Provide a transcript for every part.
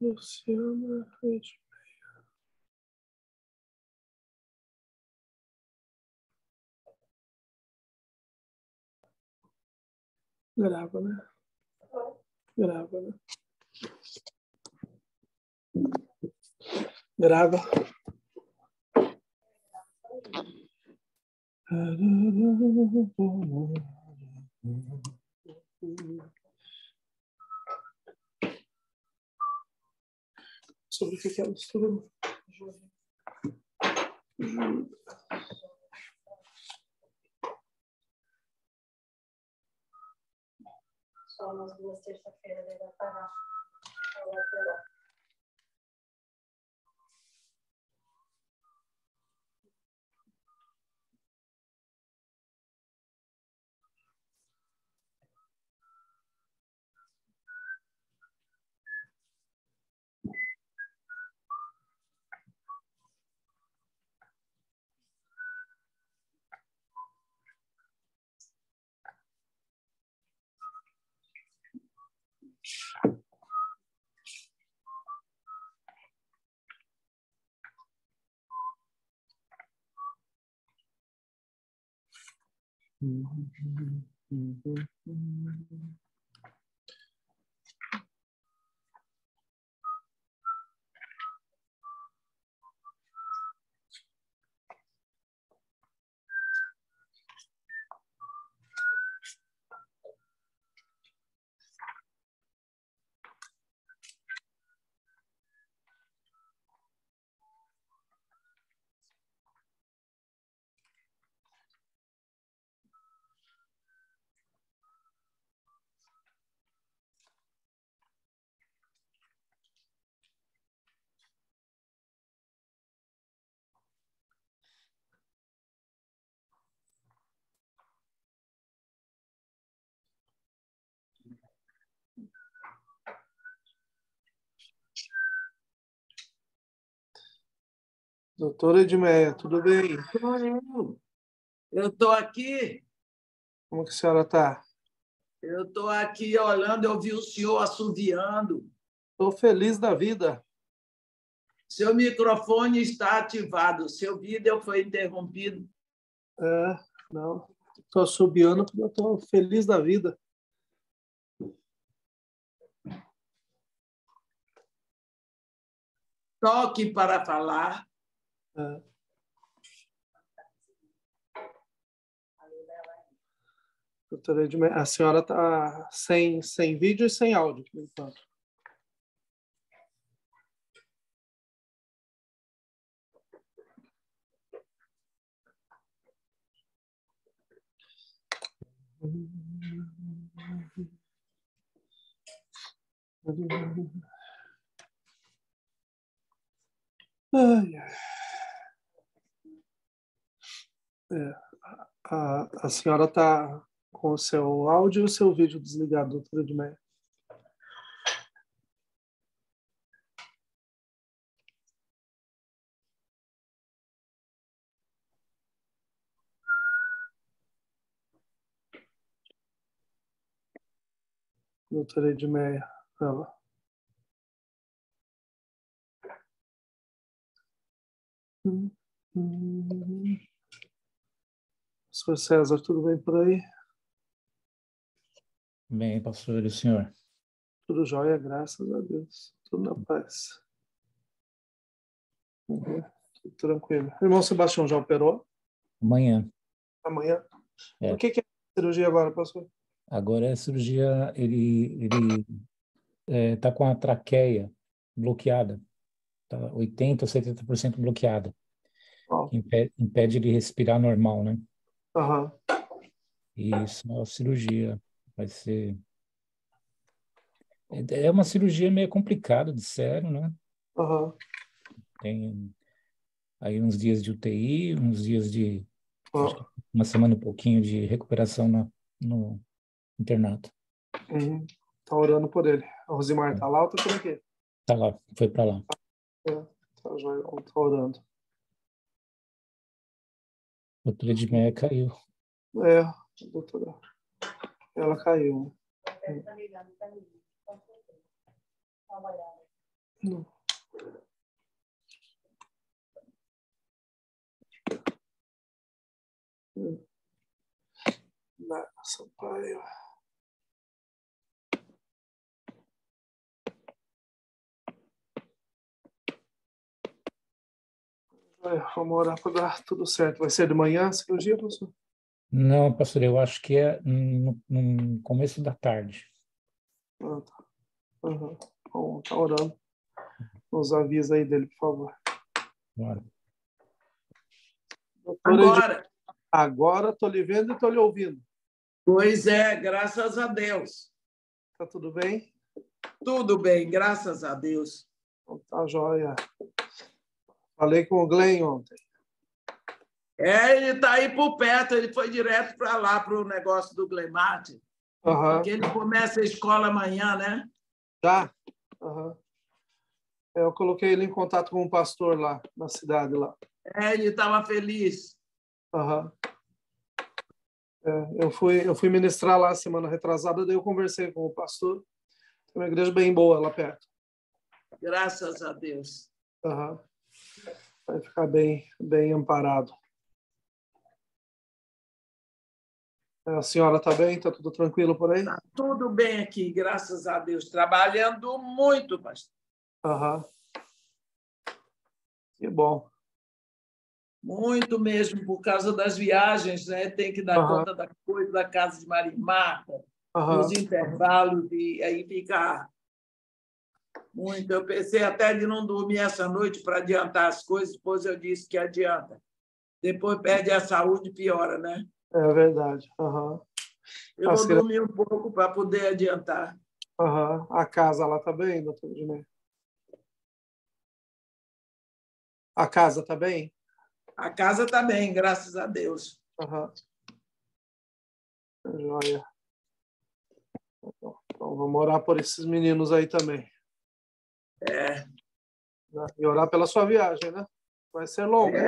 Luciana, grava, né? Grava, né? Grava. Sobre o que ela estuda? Só umas 2 terça-feiras deve apagar. Doutora Edmeia, tudo bem? Eu estou aqui, Como que a senhora está? eu estou aqui olhando, eu vi o senhor assoviando. Estou feliz da vida. Seu microfone está ativado, seu vídeo foi interrompido. Não. Estou assobiando porque eu estou feliz da vida. Toque para falar. Doutora Edmeia, a senhora está sem vídeo e sem áudio, por enquanto. Ai, ai. A senhora está com o seu áudio e o seu vídeo desligado, doutora Edmeia. Doutora Edmeia, ela. Senhor César, tudo bem por aí? Bem, pastor, e o senhor? Tudo jóia, graças a Deus. Tudo na paz. Tudo tranquilo. Irmão Sebastião já operou? Amanhã. Amanhã? É. O que é a cirurgia agora, pastor? Agora é cirurgia, ele tá com a traqueia bloqueada, tá 80% ou 70% bloqueada, Oh. impede ele respirar normal, né? Aham. E isso é a cirurgia, vai ser... É uma cirurgia meio complicada, de sério, né? Aham. Tem aí uns dias de UTI, uns dias de... acho que Oh. uma semana e pouquinho de recuperação no internato. Tá orando por ele. A Rosimar tá lá ou tá por aqui? Tá lá, foi para lá. Tá jóia, tá orando. O doutor Edmeia caiu. Doutora. Ela caiu. Tá ligado, tá ligado. Dá uma olhada. Não. Sampaio. Vamos orar para dar tudo certo. Vai ser de manhã a cirurgia, professor? Não, pastor, eu acho que é no começo da tarde. Ah, tá. Uhum. Bom, tá orando. Nos avisa aí dele, por favor. Bora. Agora, Agora estou lhe vendo e estou lhe ouvindo. pois é, graças a Deus. Tá tudo bem? Tudo bem, graças a Deus. Então, tá joia. Falei com o Glenn ontem. Ele está aí por perto, ele foi direto para lá, para o negócio do Glemate, Aham. porque ele começa a escola amanhã, né? Tá? Aham. Eu coloquei ele em contato com um pastor lá, na cidade lá. Ele estava feliz. Aham. Eu fui ministrar lá semana retrasada, daí eu conversei com o pastor. Tem uma igreja bem boa lá perto. Graças a Deus. Aham. Vai ficar bem amparado. A senhora está bem? Está tudo tranquilo por aí? Está tudo bem aqui, graças a Deus. Trabalhando muito, pastor. Aham. Que bom. Muito mesmo, por causa das viagens, né? Tem que dar conta da coisa da casa de Maria Marta, nos intervalos, e aí fica muito. Eu pensei até de não dormir essa noite para adiantar as coisas, depois eu disse que adianta. Depois perde a saúde e piora, né? É verdade. Aham. Eu vou dormir um pouco para poder adiantar. Aham. A casa lá está bem, doutor Edmé? A casa está bem? A casa está bem, graças a Deus. Aham. Joia. Então, vamos orar por esses meninos aí também. É. E orar pela sua viagem, né? Vai ser longa, hein?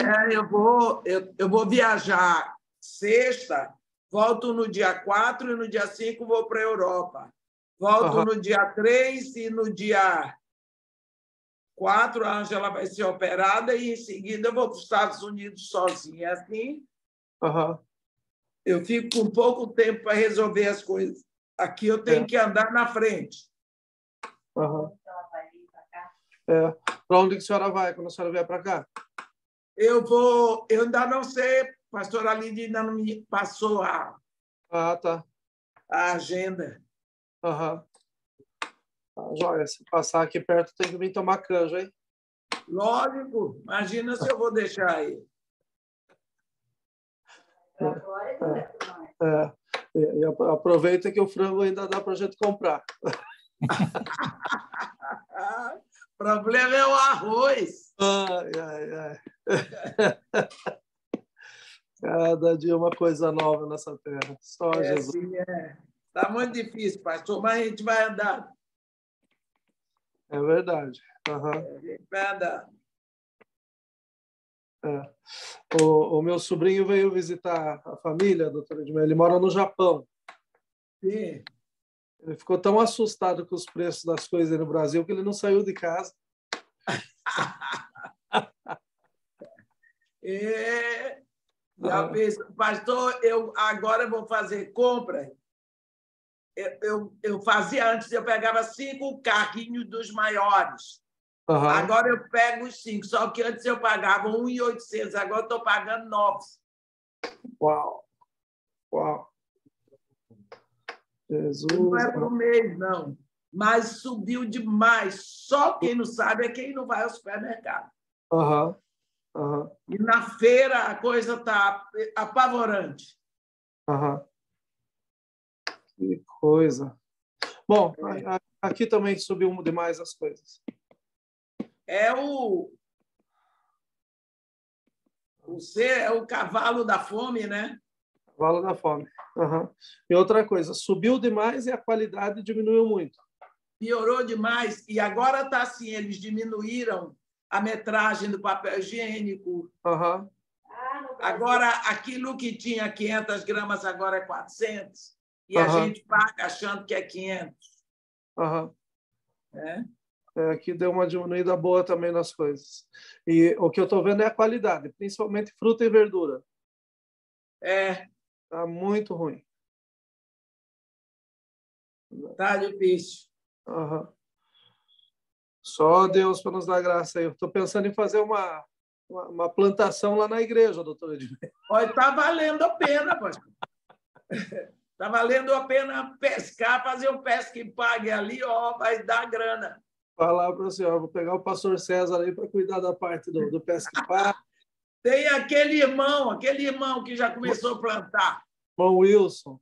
Eu vou viajar sexta, volto no dia 4 e no dia 5 vou para a Europa. Volto no dia 3 e no dia 4 a Ângela vai ser operada e, em seguida, eu vou para os Estados Unidos sozinha. Assim, eu fico com pouco tempo para resolver as coisas. Aqui eu tenho que andar na frente. Para onde a senhora vai quando a senhora vier para cá? Eu ainda não sei, pastora Lídia ainda não me passou a agenda. Joia, se passar aqui perto, tem que vir tomar canja, hein? Lógico, imagina se eu vou deixar aí. E aproveita que o frango ainda dá para a gente comprar. O problema é o arroz. Cada dia uma coisa nova nessa terra. Só Jesus. Sim, Está muito difícil, pastor, mas a gente vai andar. É verdade. A gente vai andar. O meu sobrinho veio visitar a família, doutora Edmé. Ele mora no Japão. Sim. Ele ficou tão assustado com os preços das coisas no Brasil que ele não saiu de casa. Já penso, pastor, eu agora vou fazer compra. Eu fazia antes, eu pegava 5 carrinhos dos maiores. Agora eu pego os 5, só que antes eu pagava 1.800, agora estou pagando 9. Uau! Jesus! Não é por mês, não. Mas subiu demais. Só quem não sabe é quem não vai ao supermercado. E na feira a coisa está apavorante. Que coisa. Bom, aqui também subiu demais as coisas. É o cavalo da fome, né? Cavalo da fome. E outra coisa, subiu demais e a qualidade diminuiu muito. Piorou demais. E agora está assim, eles diminuíram a metragem do papel higiênico. Agora, aquilo que tinha 500 gramas, agora é 400. e a gente paga achando que é 500. É, aqui deu uma diminuída boa também nas coisas. E o que eu estou vendo é a qualidade, principalmente fruta e verdura. Está muito ruim. Está difícil. Só Deus para nos dar graça aí. Eu estou pensando em fazer uma plantação lá na igreja, doutor Edmilson. Está valendo a pena, pastor. Está valendo a pena pescar, fazer um pesca e pague ali, ó, vai dar grana. Falar para o senhor, vou pegar o pastor César aí para cuidar da parte do pesca e pague. Tem aquele irmão que já começou a plantar. Irmão Wilson.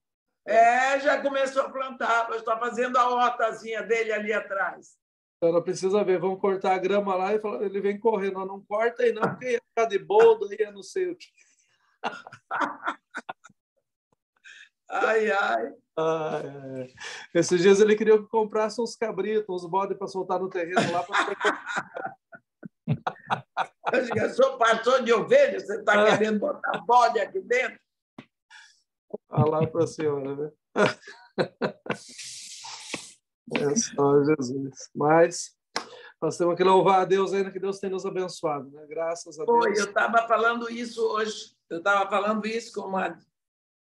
Já começou a plantar, mas está fazendo a hortazinha dele ali atrás. Ela precisa ver, vamos cortar a grama lá e ele vem correndo. Não corta aí não, porque ia ficar de boldo, ia não sei o que. Ai. Esses dias ele queria que eu comprasse uns cabritos, uns bodes para soltar no terreno lá. Eu digo, eu sou pastor de ovelhas, você está querendo botar bode aqui dentro? Falar para a senhora, né? É só Jesus. Mas nós temos que louvar a Deus ainda, que Deus tem nos abençoado, né? Graças a Deus. Eu estava falando isso hoje. Eu estava falando isso com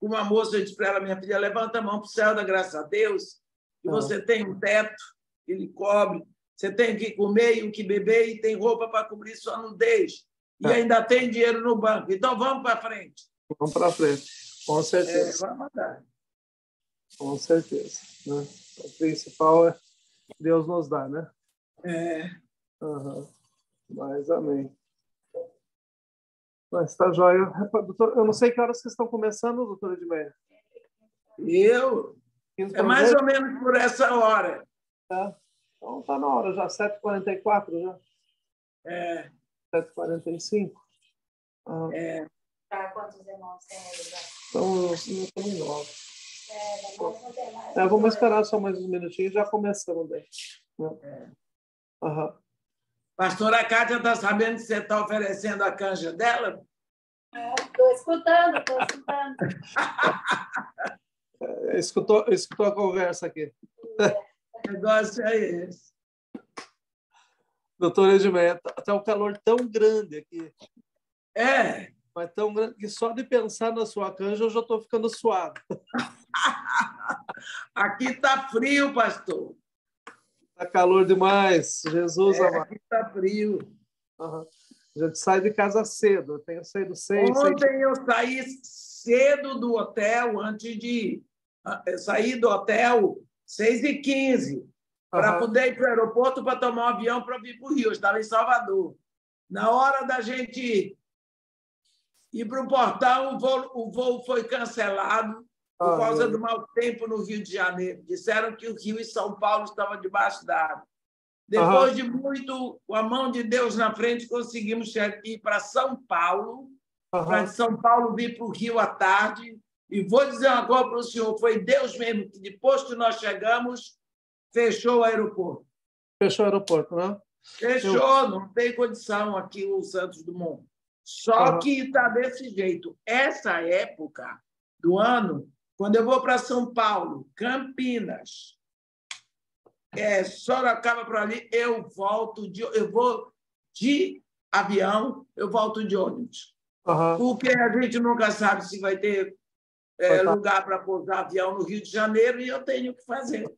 uma moça. Eu disse para ela, minha filha, levanta a mão para o céu, da graça a Deus, que você tem um teto, ele cobre, você tem o que comer e o que beber e tem roupa para cobrir sua nudez. E ainda tem dinheiro no banco. Então, vamos para frente. Vamos para frente, com certeza. Vamos mandar. Com certeza. Né? O principal é Deus nos dá, né? Mas amém. Mas está jóia. Eu não sei que horas vocês estão começando, doutora Edmeia. É mais ou menos por essa hora. Então está na hora já, 7h44 já. 7h45. Quantos irmãos tem aí já? Estamos 9. Vamos esperar só mais uns minutinhos e já começamos bem. Pastora Cátia está sabendo que você está oferecendo a canja dela? Estou escutando. Escutou a conversa aqui. O negócio é esse. Doutora Edmeia, está um calor tão grande aqui. Mas tão grande que só de pensar na sua canja eu já estou ficando suado. Aqui está frio, pastor. Está calor demais. Jesus amado. Aqui está frio. A gente sai de casa cedo. Eu tenho saído 6. Ontem eu saí cedo do hotel, eu saí do hotel 6h15, para poder ir para o aeroporto para tomar um avião para vir para o Rio. Eu estava em Salvador. Na hora da gente ir para o portão, o voo foi cancelado por causa do mau tempo no Rio de Janeiro. Disseram que o Rio e São Paulo estavam debaixo d'água. Depois de muito, com a mão de Deus na frente, conseguimos ir para São Paulo, para de São Paulo vir para o Rio à tarde. E vou dizer uma coisa para o senhor, foi Deus mesmo que, depois que nós chegamos, fechou o aeroporto. Fechou o aeroporto, né? Fechou, não tem condição aqui o Santos Dumont. Só que está desse jeito. Essa época do ano, quando eu vou para São Paulo, Campinas, Sorocaba para ali, eu vou de avião, eu volto de ônibus. Porque a gente nunca sabe se vai ter lugar para pousar avião no Rio de Janeiro e eu tenho que fazer.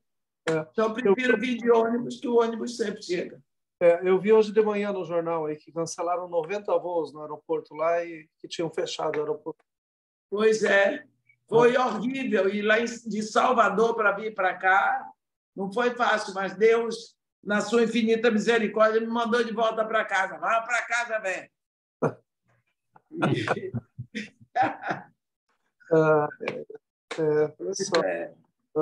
Então, eu prefiro vir de ônibus, que o ônibus sempre chega. Eu vi hoje de manhã no jornal aí que cancelaram 90 voos no aeroporto lá e que tinham fechado o aeroporto. Pois é, foi horrível. E lá de Salvador para vir para cá não foi fácil, mas Deus, na sua infinita misericórdia, me mandou de volta para casa. Vai para casa, velho.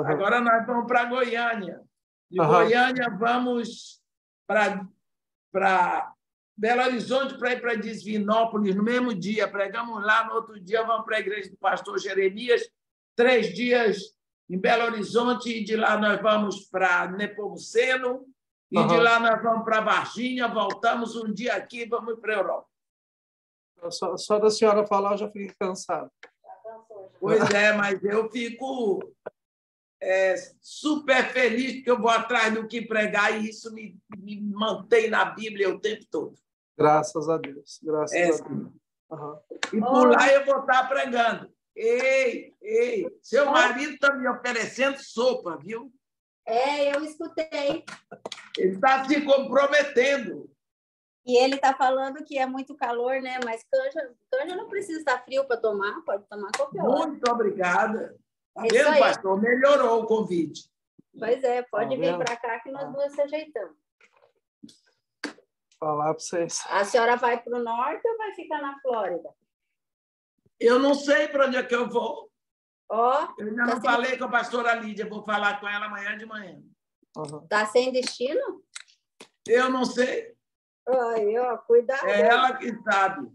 Agora nós vamos para Goiânia. De Goiânia, vamos para Belo Horizonte para ir para Divinópolis no mesmo dia. Pregamos lá, no outro dia vamos para a igreja do pastor Jeremias, 3 dias em Belo Horizonte, e de lá nós vamos para Nepomuceno, e de lá nós vamos para Varginha, voltamos um dia aqui e vamos para a Europa. Só da senhora falar, eu já fiquei cansado. Pois é, mas eu fico super feliz, porque eu vou atrás do que pregar e isso me mantém na Bíblia o tempo todo. Graças a Deus. Graças a Deus. Uhum. E por lá eu vou estar pregando. Ei, seu marido está me oferecendo sopa, viu? Eu escutei. Ele está se comprometendo. E ele está falando que é muito calor, né? Mas canja não precisa estar frio para tomar, pode tomar qualquer hora. Muito obrigada. Tá Isso vendo, aí. pastor? Melhorou o convite. Pois é, pode Tá vir vendo? para cá que nós duas se ajeitamos. Falar para vocês. A senhora vai para o norte ou vai ficar na Flórida? Eu não sei para onde é que eu vou. Ó, Eu ainda não falei com a pastora Lídia, vou falar com ela amanhã de manhã. Tá sem destino? Eu não sei. Aí, ó, cuidado. É ela que sabe.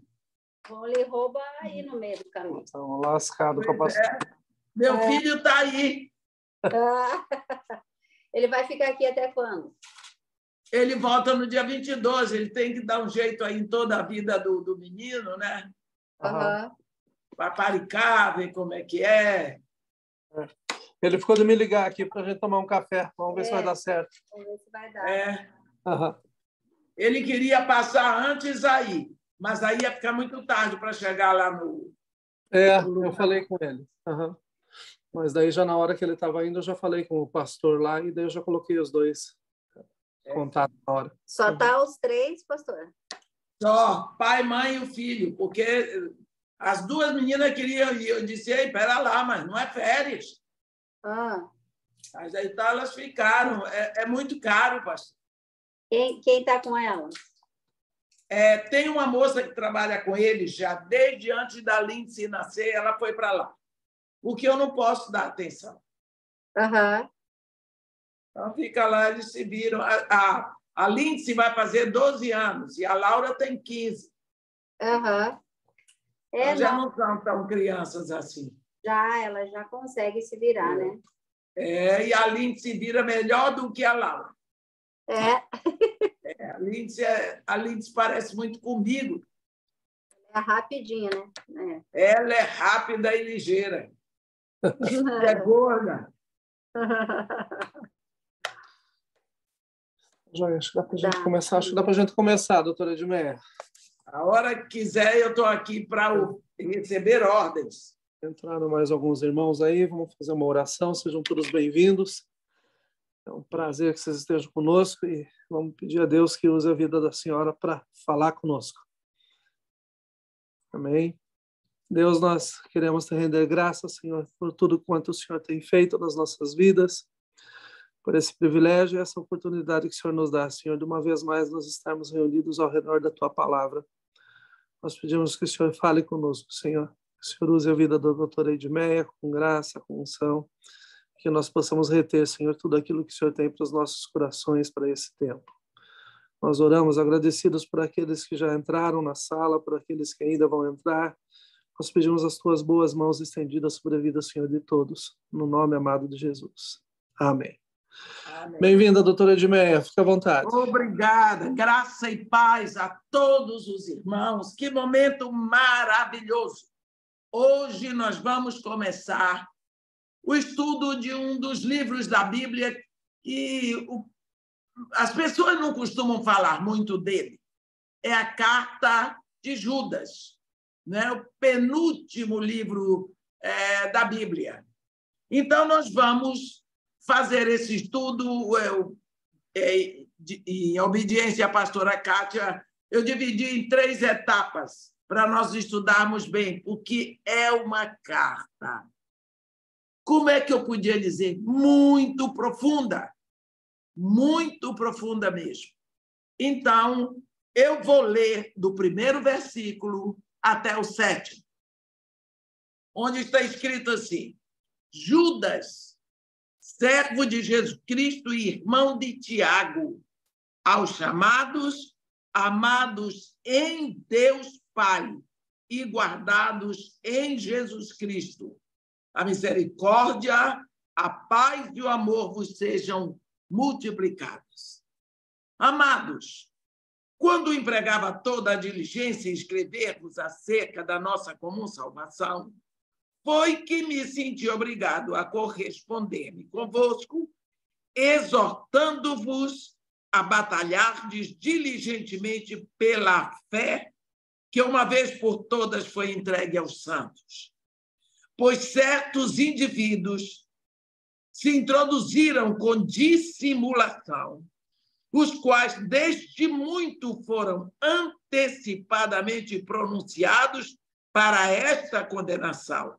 Vão lhe roubar aí no meio do caminho. Estão lascados com a pastora. Meu filho está aí. Ele vai ficar aqui até quando? Ele volta no dia 22. Ele tem que dar um jeito aí em toda a vida do menino, né? Paparicar, ver como é que é. Ele ficou de me ligar aqui para a gente tomar um café. Vamos ver se vai dar certo. Vamos ver se vai dar. Ele queria passar antes aí, mas aí ia ficar muito tarde para chegar lá no... Eu falei com ele. Mas daí, já na hora que ele estava indo, eu já falei com o pastor lá e daí eu já coloquei os dois contatos na hora. Só tá os três, pastor? Só, pai, mãe e o filho, porque as duas meninas queriam ir. Eu disse, ei, pera lá, mas não é férias. Mas aí tá, elas ficaram. É muito caro, pastor. Quem está com elas? Tem uma moça que trabalha com eles já desde antes da Lindsay nascer, ela foi para lá. Porque eu não posso dar atenção. Então fica lá, eles se viram. A Lindsay vai fazer 12 anos e a Laura tem 15. Então, já não são tão crianças assim. Ela já consegue se virar, né? E a Lindsay se vira melhor do que a Laura. A Lindsay parece muito comigo. É rapidinha, né? Ela é rápida e ligeira. É gorda. Joia, acho que dá para a gente começar. Acho que dá para a gente começar, doutora Edmeia. A hora que quiser, eu estou aqui para receber ordens. Entraram mais alguns irmãos aí, vamos fazer uma oração, sejam todos bem-vindos. É um prazer que vocês estejam conosco e vamos pedir a Deus que use a vida da senhora para falar conosco. Amém. Deus, nós queremos te render graças, Senhor, por tudo quanto o Senhor tem feito nas nossas vidas, por esse privilégio e essa oportunidade que o Senhor nos dá, Senhor, de uma vez mais nós estarmos reunidos ao redor da Tua Palavra. Nós pedimos que o Senhor fale conosco, Senhor. Que o Senhor use a vida da doutora Edmeia com graça, com unção, que nós possamos reter, Senhor, tudo aquilo que o Senhor tem para os nossos corações para esse tempo. Nós oramos agradecidos por aqueles que já entraram na sala, por aqueles que ainda vão entrar. Nós pedimos as Tuas boas mãos estendidas sobre a vida, Senhor, de todos, no nome amado de Jesus. Amém. Bem-vinda, doutora Edmeia. Fique à vontade. Obrigada. Graça e paz a todos os irmãos. Que momento maravilhoso. Hoje nós vamos começar o estudo de um dos livros da Bíblia que as pessoas não costumam falar muito dele. É a Carta de Judas, né? O penúltimo livro da Bíblia. Então, nós vamos fazer esse estudo em obediência à pastora Kátia. Eu dividi em 3 etapas para nós estudarmos bem, porque é uma carta. Como é que eu podia dizer? Muito profunda mesmo. Então, eu vou ler do primeiro versículo até o 7º, onde está escrito assim: Judas, servo de Jesus Cristo e irmão de Tiago, aos chamados, amados em Deus Pai e guardados em Jesus Cristo, a misericórdia, a paz e o amor vos sejam multiplicados. Amados, quando empregava toda a diligência em escrever-vos acerca da nossa comum salvação, foi que me senti obrigado a corresponder-me convosco, exortando-vos a batalhardes diligentemente pela fé que uma vez por todas foi entregue aos santos. Pois certos indivíduos se introduziram com dissimulação, os quais desde muito foram antecipadamente pronunciados para esta condenação.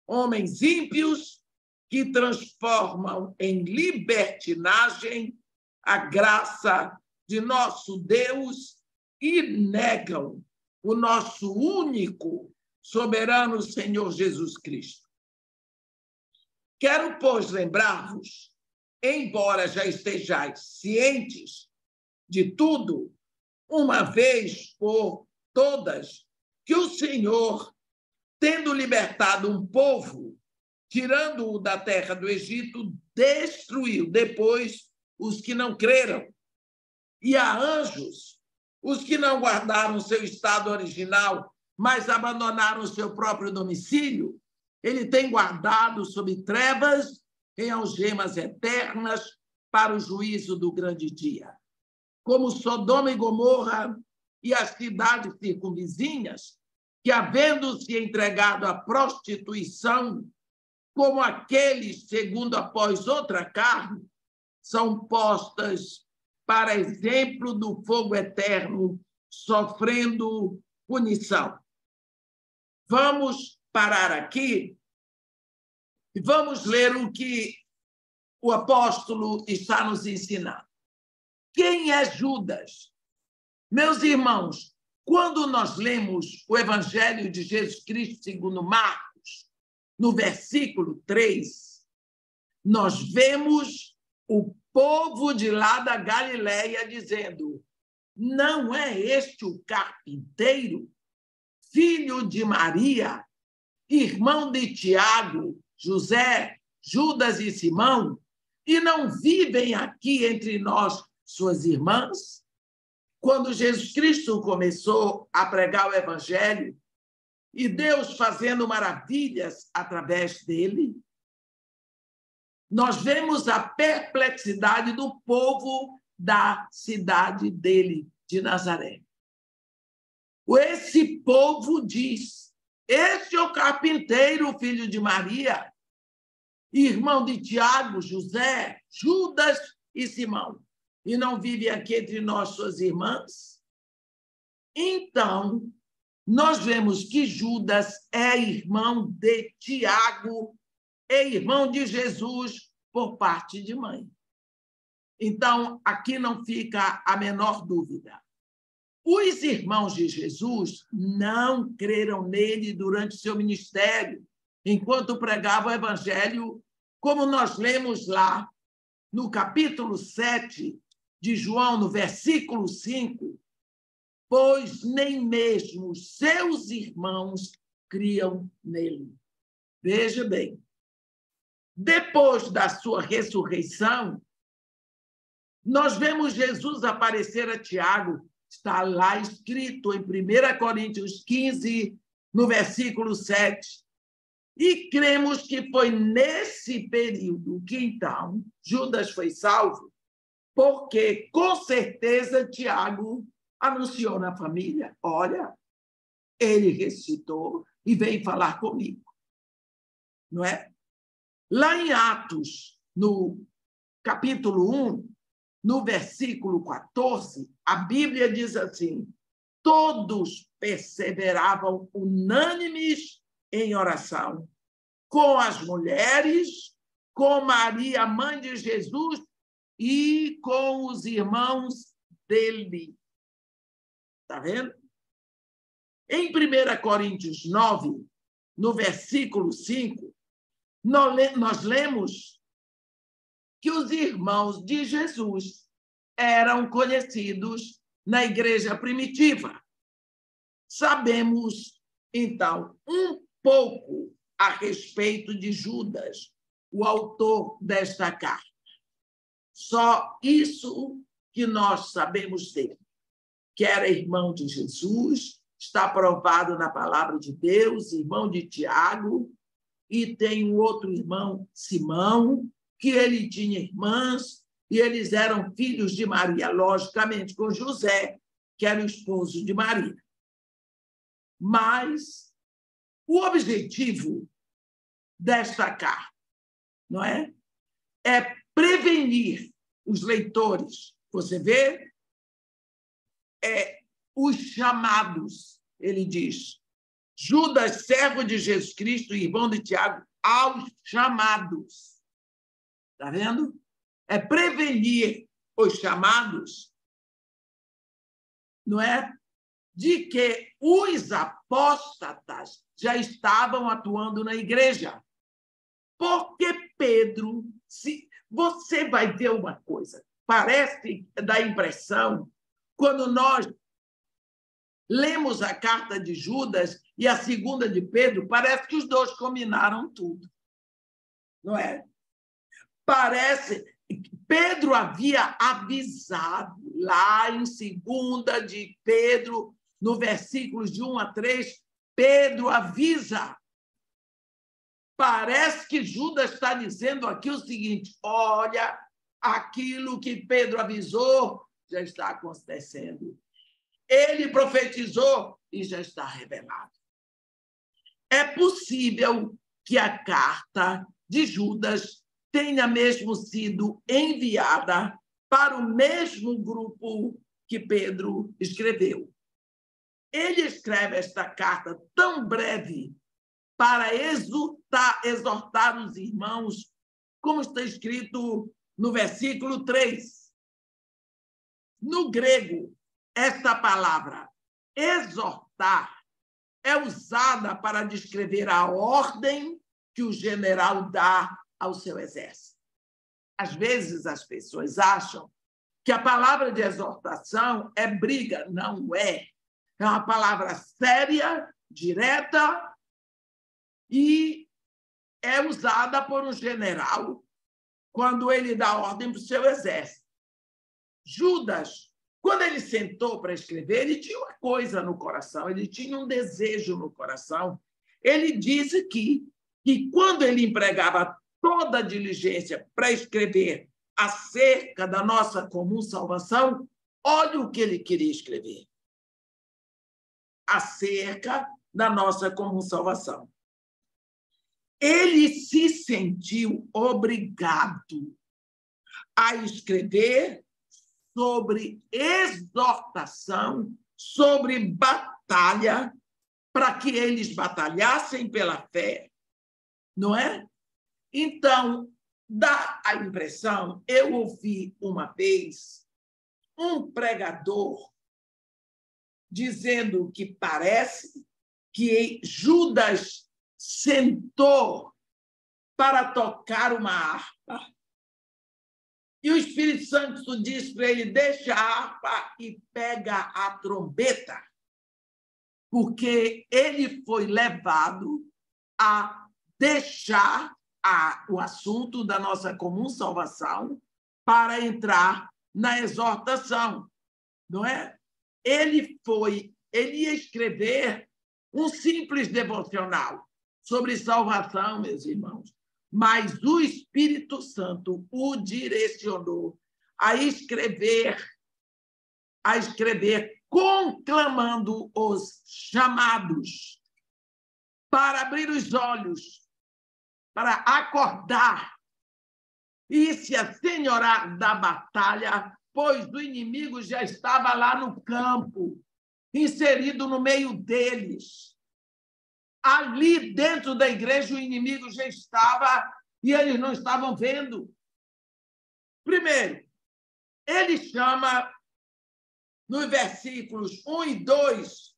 Homens ímpios que transformam em libertinagem a graça de nosso Deus e negam o nosso único soberano Senhor Jesus Cristo. Quero, pois, lembrar-vos, embora já estejais cientes de tudo, uma vez por todas, que o Senhor, tendo libertado um povo, tirando-o da terra do Egito, destruiu depois os que não creram, e a anjos, os que não guardaram seu estado original, mas abandonaram seu próprio domicílio, ele tem guardado sob trevas em algemas eternas para o juízo do grande dia. Como Sodoma e Gomorra e as cidades circunvizinhas, que, havendo-se entregado à prostituição, como aqueles, segundo após outra carne, são postas para exemplo do fogo eterno, sofrendo punição. Vamos parar aqui e vamos ler o que o apóstolo está nos ensinando. Quem é Judas? Meus irmãos, quando nós lemos o Evangelho de Jesus Cristo segundo Marcos, no versículo 3, nós vemos o povo de lá da Galileia dizendo: não é este o carpinteiro, filho de Maria, irmão de Tiago, José, Judas e Simão, e não vivem aqui entre nós suas irmãs? Quando Jesus Cristo começou a pregar o Evangelho e Deus fazendo maravilhas através dele, nós vemos a perplexidade do povo da cidade dele, de Nazaré. Esse povo diz: este é o carpinteiro, filho de Maria, irmão de Tiago, José, Judas e Simão, e não vive aqui entre nós suas irmãs? Então, nós vemos que Judas é irmão de Tiago, é irmão de Jesus por parte de mãe. Então, aqui não fica a menor dúvida. Os irmãos de Jesus não creram nele durante seu ministério, enquanto pregava o Evangelho, como nós lemos lá no capítulo 7 de João, no versículo 5, pois nem mesmo seus irmãos criam nele. Veja bem, depois da sua ressurreição, nós vemos Jesus aparecer a Tiago. Está lá escrito em 1 Coríntios 15, no versículo 7. E cremos que foi nesse período que, então, Judas foi salvo, porque, com certeza, Tiago anunciou na família: olha, ele ressuscitou e veio falar comigo. Não é? Lá em Atos, no capítulo 1, no versículo 14, a Bíblia diz assim: todos perseveravam unânimes em oração, com as mulheres, com Maria, mãe de Jesus, e com os irmãos dele. Está vendo? Em 1 Coríntios 9, no versículo 5, nós lemos que os irmãos de Jesus eram conhecidos na igreja primitiva. Sabemos, então, um pouco a respeito de Judas, o autor desta carta. Só isso que nós sabemos dele, que era irmão de Jesus, está provado na palavra de Deus, irmão de Tiago, e tem um outro irmão, Simão, que ele tinha irmãs, e eles eram filhos de Maria, logicamente, com José, que era o esposo de Maria. Mas o objetivo desta carta, não é? É prevenir os leitores. Você vê? Os chamados, ele diz. Judas, servo de Jesus Cristo, irmão de Tiago, aos chamados. Está vendo? É prevenir os chamados, não é? De que os apóstatas já estavam atuando na igreja. Porque Pedro, se você vai ver uma coisa, parece dar impressão, quando nós lemos a carta de Judas e a segunda de Pedro, parece que os dois combinaram tudo. Não é? Parece que Pedro havia avisado lá em 2 de Pedro, no versículos de 1 a 3, Pedro avisa. Parece que Judas está dizendo aqui o seguinte: olha, aquilo que Pedro avisou já está acontecendo. Ele profetizou e já está revelado. É possível que a carta de Judas tenha mesmo sido enviada para o mesmo grupo que Pedro escreveu. Ele escreve esta carta tão breve para exortar os irmãos, como está escrito no versículo 3. No grego, esta palavra, exortar, é usada para descrever a ordem que o general dá ao seu exército. Às vezes, as pessoas acham que a palavra de exortação é briga. Não é. É uma palavra séria, direta, e é usada por um general quando ele dá ordem para o seu exército. Judas, quando ele sentou para escrever, ele tinha uma coisa no coração, ele tinha um desejo no coração. Ele disse que quando ele empregava toda a diligência para escrever acerca da nossa comum salvação, olha o que ele queria escrever. Acerca da nossa comum salvação. Ele se sentiu obrigado a escrever sobre exortação, sobre batalha, para que eles batalhassem pela fé, não é? Então, dá a impressão, eu ouvi uma vez um pregador dizendo que parece que Judas sentou para tocar uma harpa e o Espírito Santo diz para ele: deixa a harpa e pega a trombeta, porque ele foi levado a deixar o assunto da nossa comum salvação para entrar na exortação, não é? Ele ia escrever um simples devocional sobre salvação, meus irmãos, mas o Espírito Santo o direcionou a escrever, conclamando os chamados para abrir os olhos, para acordar e se assenhorar da batalha, pois o inimigo já estava lá no campo, inserido no meio deles. Ali dentro da igreja o inimigo já estava e eles não estavam vendo. Primeiro, ele chama nos versículos 1 e 2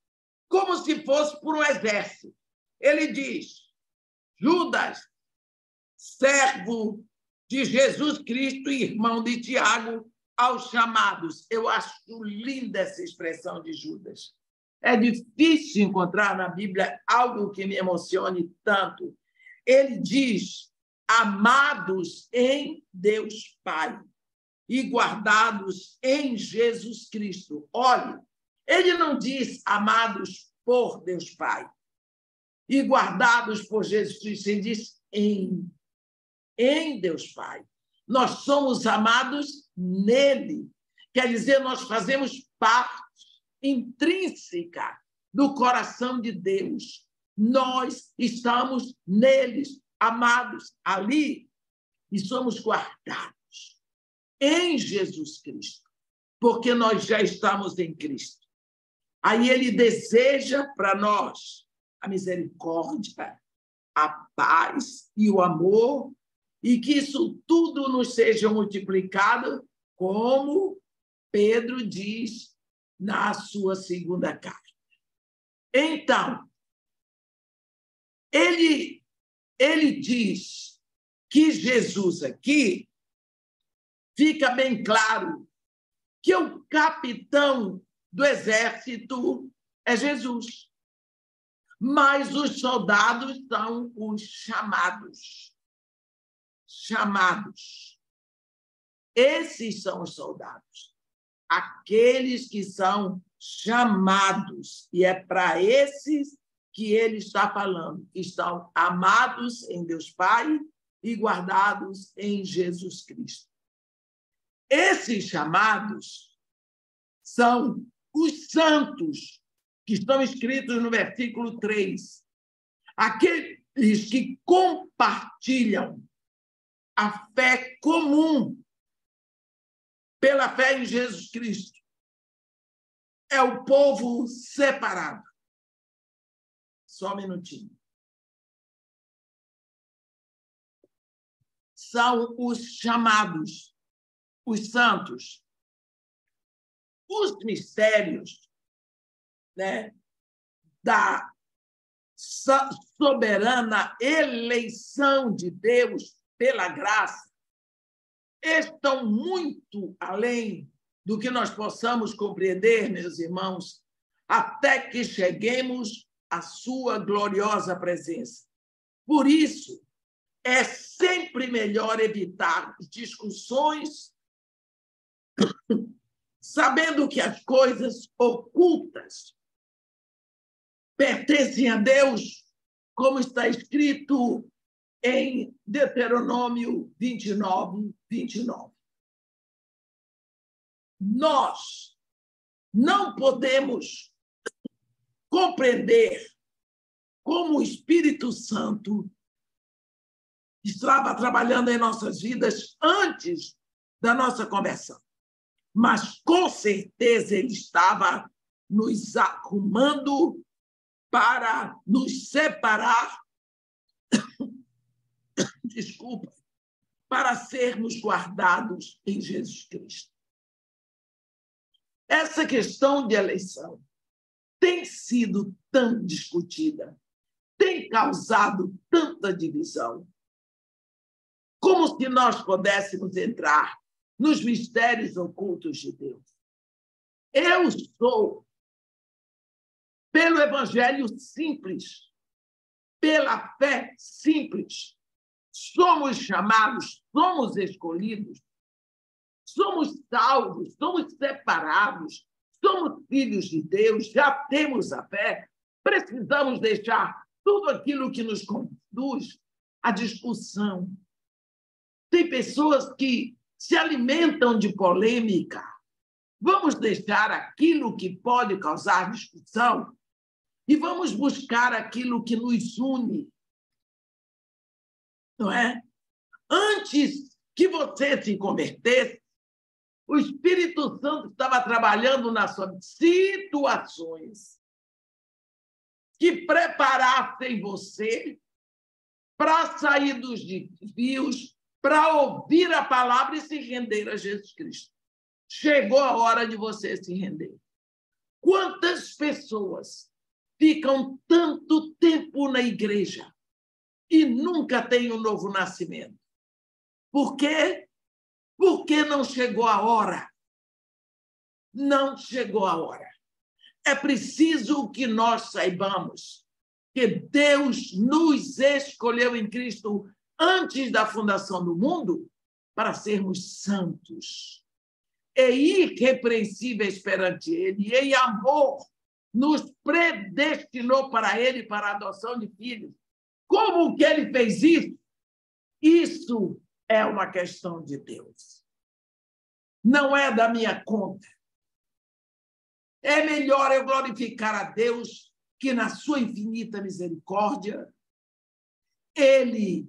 como se fosse por um exército. Ele diz: Judas, servo de Jesus Cristo, irmão de Tiago, aos chamados. Eu acho linda essa expressão de Judas. É difícil encontrar na Bíblia algo que me emocione tanto. Ele diz: amados em Deus Pai e guardados em Jesus Cristo. Olhe, ele não diz amados por Deus Pai. e guardados por Jesus Cristo. Ele diz em Deus Pai. Nós somos amados nele. Quer dizer, nós fazemos parte intrínseca do coração de Deus. Nós estamos neles, amados ali, e somos guardados em Jesus Cristo, porque nós já estamos em Cristo. Aí ele deseja para nós a misericórdia, a paz e o amor, e que isso tudo nos seja multiplicado, como Pedro diz na sua segunda carta. Então, ele diz que Jesus aqui fica bem claro que o capitão do exército é Jesus, mas os soldados são os chamados. Chamados. Esses são os soldados, aqueles que são chamados, e é para esses que ele está falando, que estão amados em Deus Pai e guardados em Jesus Cristo. Esses chamados são os santos, que estão escritos no versículo 3. Aqueles que compartilham a fé comum pela fé em Jesus Cristo. É o povo separado. Só um minutinho. São os chamados, os santos. Os mistérios, né, da soberana eleição de Deus pela graça estão muito além do que nós possamos compreender, meus irmãos, até que cheguemos à sua gloriosa presença. Por isso, é sempre melhor evitar discussões, sabendo que as coisas ocultas pertencem a Deus, como está escrito em Deuteronômio 29, 29. Nós não podemos compreender como o Espírito Santo estava trabalhando em nossas vidas antes da nossa conversão. Mas, com certeza, ele estava nos arrumando para nos separar, desculpa, para sermos guardados em Jesus Cristo. Essa questão de eleição tem sido tão discutida, tem causado tanta divisão. Como se nós pudéssemos entrar nos mistérios ocultos de Deus. Eu sou, pelo evangelho simples, pela fé simples, somos chamados, somos escolhidos, somos salvos, somos separados, somos filhos de Deus, já temos a fé, precisamos deixar tudo aquilo que nos conduz à discussão. Tem pessoas que se alimentam de polêmica. Vamos deixar aquilo que pode causar discussão e vamos buscar aquilo que nos une. Não é? Antes que você se convertesse, o Espírito Santo estava trabalhando nas suas situações que preparassem você para sair dos desvios, para ouvir a palavra e se render a Jesus Cristo. Chegou a hora de você se render. Quantas pessoas ficam tanto tempo na igreja e nunca têm um novo nascimento? Por quê? Porque não chegou a hora. Não chegou a hora. É preciso que nós saibamos que Deus nos escolheu em Cristo antes da fundação do mundo para sermos santos e irrepreensíveis perante Ele, e em amor nos predestinou para ele, para a adoção de filhos. Como que ele fez isso? Isso é uma questão de Deus. Não é da minha conta. É melhor eu glorificar a Deus, que na sua infinita misericórdia, ele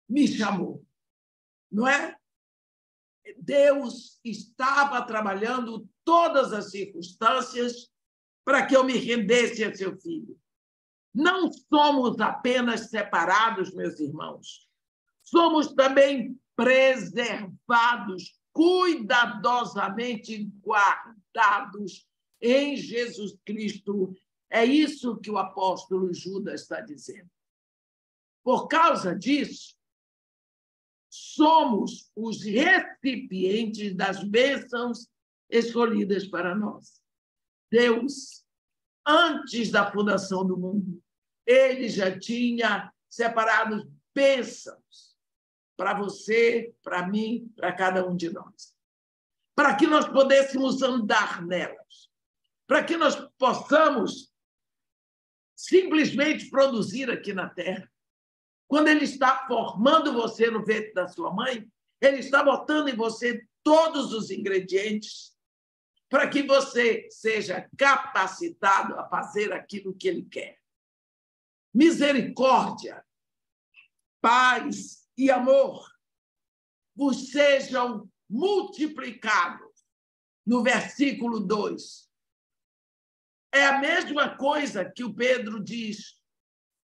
me chamou. Não é? Deus estava trabalhando todas as circunstâncias para que eu me rendesse a seu filho. Não somos apenas separados, meus irmãos. Somos também preservados, cuidadosamente guardados em Jesus Cristo. É isso que o apóstolo Judas está dizendo. Por causa disso, somos os recipientes das bênçãos escolhidas para nós. Deus, antes da fundação do mundo, ele já tinha separado bênçãos para você, para mim, para cada um de nós. Para que nós pudéssemos andar nelas. Para que nós possamos simplesmente produzir aqui na Terra. Quando ele está formando você no ventre da sua mãe, ele está botando em você todos os ingredientes para que você seja capacitado a fazer aquilo que ele quer. Misericórdia, paz e amor vos sejam multiplicados. No versículo 2. É a mesma coisa que o Pedro diz.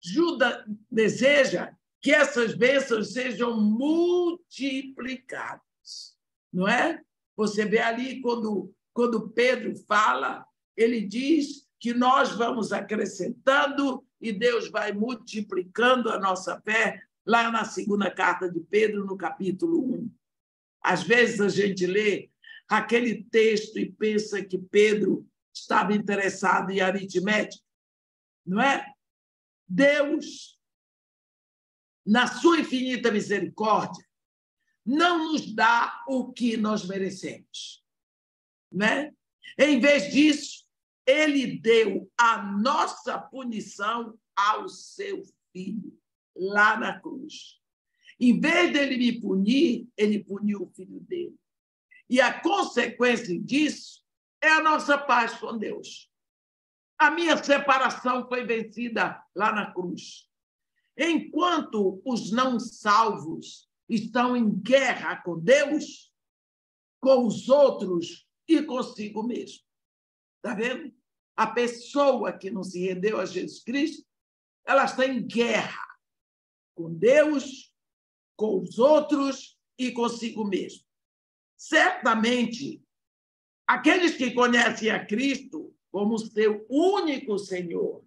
Judas deseja que essas bênçãos sejam multiplicadas. Não é? Você vê ali quando Pedro fala, ele diz que nós vamos acrescentando e Deus vai multiplicando a nossa fé, lá na segunda carta de Pedro, no capítulo 1. Às vezes a gente lê aquele texto e pensa que Pedro estava interessado em aritmética, não é? Deus, na sua infinita misericórdia, não nos dá o que nós merecemos, né? Em vez disso, ele deu a nossa punição ao seu filho, lá na cruz. Em vez dele me punir, ele puniu o filho dele. E a consequência disso é a nossa paz com Deus. A minha separação foi vencida lá na cruz. Enquanto os não salvos estão em guerra com Deus, com os outros e consigo mesmo. Está vendo? A pessoa que não se rendeu a Jesus Cristo, ela está em guerra com Deus, com os outros e consigo mesmo. Certamente, aqueles que conhecem a Cristo como seu único Senhor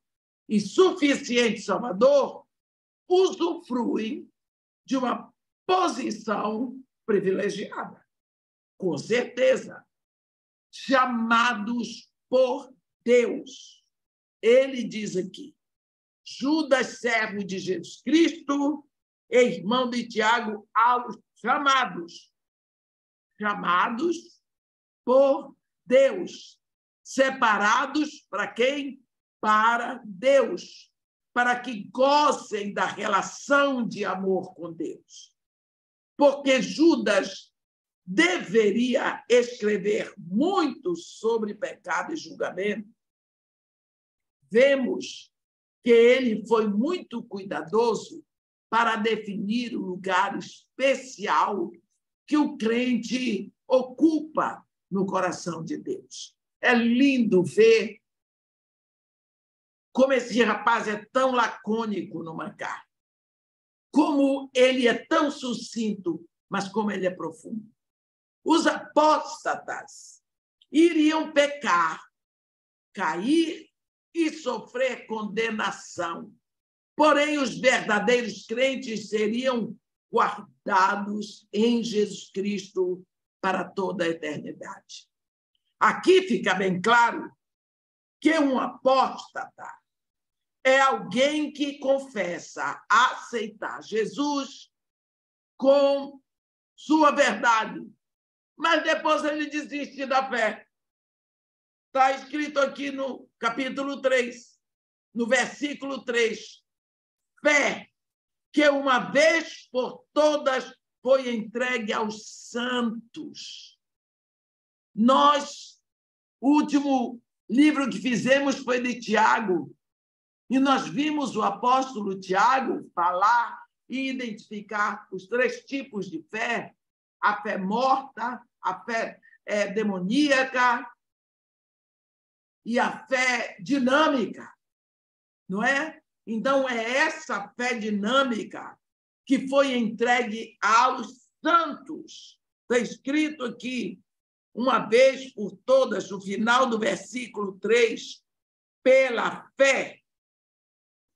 e suficiente Salvador, usufruem de uma posição privilegiada. Com certeza. Chamados por Deus. Ele diz aqui, Judas, servo de Jesus Cristo, irmão de Tiago, aos chamados. Chamados por Deus. Separados para quem? Para Deus. Para que gozem da relação de amor com Deus. Porque Judas deveria escrever muito sobre pecado e julgamento. Vemos que ele foi muito cuidadoso para definir o lugar especial que o crente ocupa no coração de Deus. É lindo ver como esse rapaz é tão lacônico numa carta, como ele é tão sucinto, mas como ele é profundo. Os apóstatas iriam pecar, cair e sofrer condenação. Porém, os verdadeiros crentes seriam guardados em Jesus Cristo para toda a eternidade. Aqui fica bem claro que um apóstata é alguém que confessa aceitar Jesus com sua verdade, mas depois ele desiste da fé. Está escrito aqui no capítulo 3, no versículo 3. Fé que uma vez por todas foi entregue aos santos. Nós, o último livro que fizemos foi de Tiago, e nós vimos o apóstolo Tiago falar e identificar os 3 tipos de fé: a fé morta, a fé demoníaca e a fé dinâmica, não é? Então, é essa fé dinâmica que foi entregue aos santos. Está escrito aqui, uma vez por todas, no final do versículo 3, pela fé.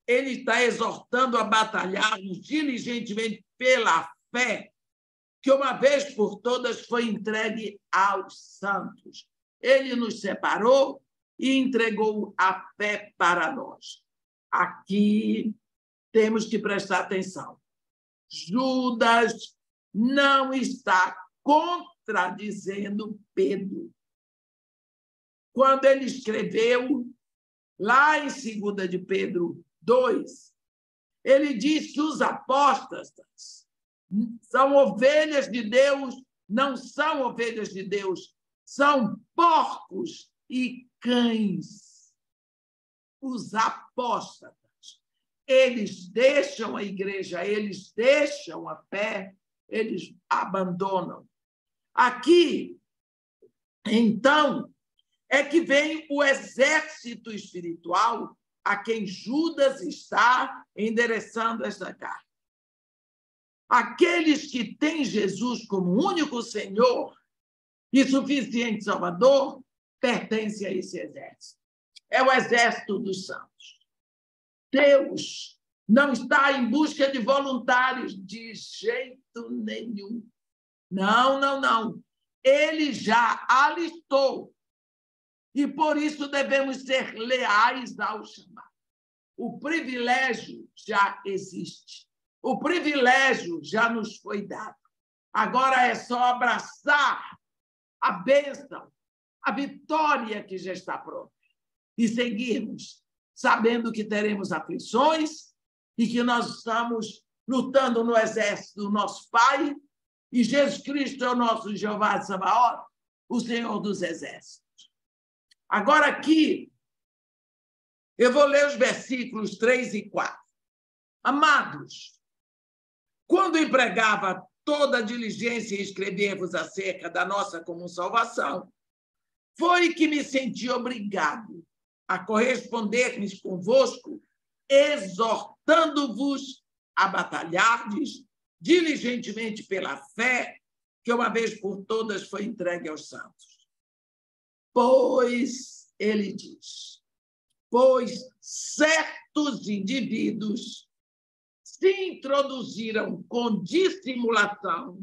Ele está exortando a batalharmos diligentemente pela fé, que uma vez por todas foi entregue aos santos. Ele nos separou e entregou a fé para nós. Aqui temos que prestar atenção. Judas não está contradizendo Pedro. Quando ele escreveu, lá em 2 de Pedro 2, ele diz que os apóstatas são ovelhas de Deus, não são ovelhas de Deus, são porcos e cães. Os apóstatas, eles deixam a igreja, eles deixam a fé, eles abandonam. Aqui, então, é que vem o exército espiritual a quem Judas está endereçando esta carta. Aqueles que têm Jesus como único Senhor e suficiente Salvador pertencem a esse exército. É o exército dos santos. Deus não está em busca de voluntários de jeito nenhum. Não, não, não. Ele já alistou. E por isso devemos ser leais ao chamado. O privilégio já existe. O privilégio já nos foi dado. Agora é só abraçar a bênção, a vitória que já está pronta e seguirmos, sabendo que teremos aflições e que nós estamos lutando no exército do nosso Pai, e Jesus Cristo é o nosso Jeová de Sabaoth, o Senhor dos exércitos. Agora aqui, eu vou ler os versículos 3 e 4. Amados, quando empregava toda a diligência em escrever-vos acerca da nossa comum salvação, foi que me senti obrigado a corresponder-me convosco, exortando-vos a batalhardes diligentemente pela fé que uma vez por todas foi entregue aos santos. Pois, ele diz, pois certos indivíduos se introduziram com dissimulação,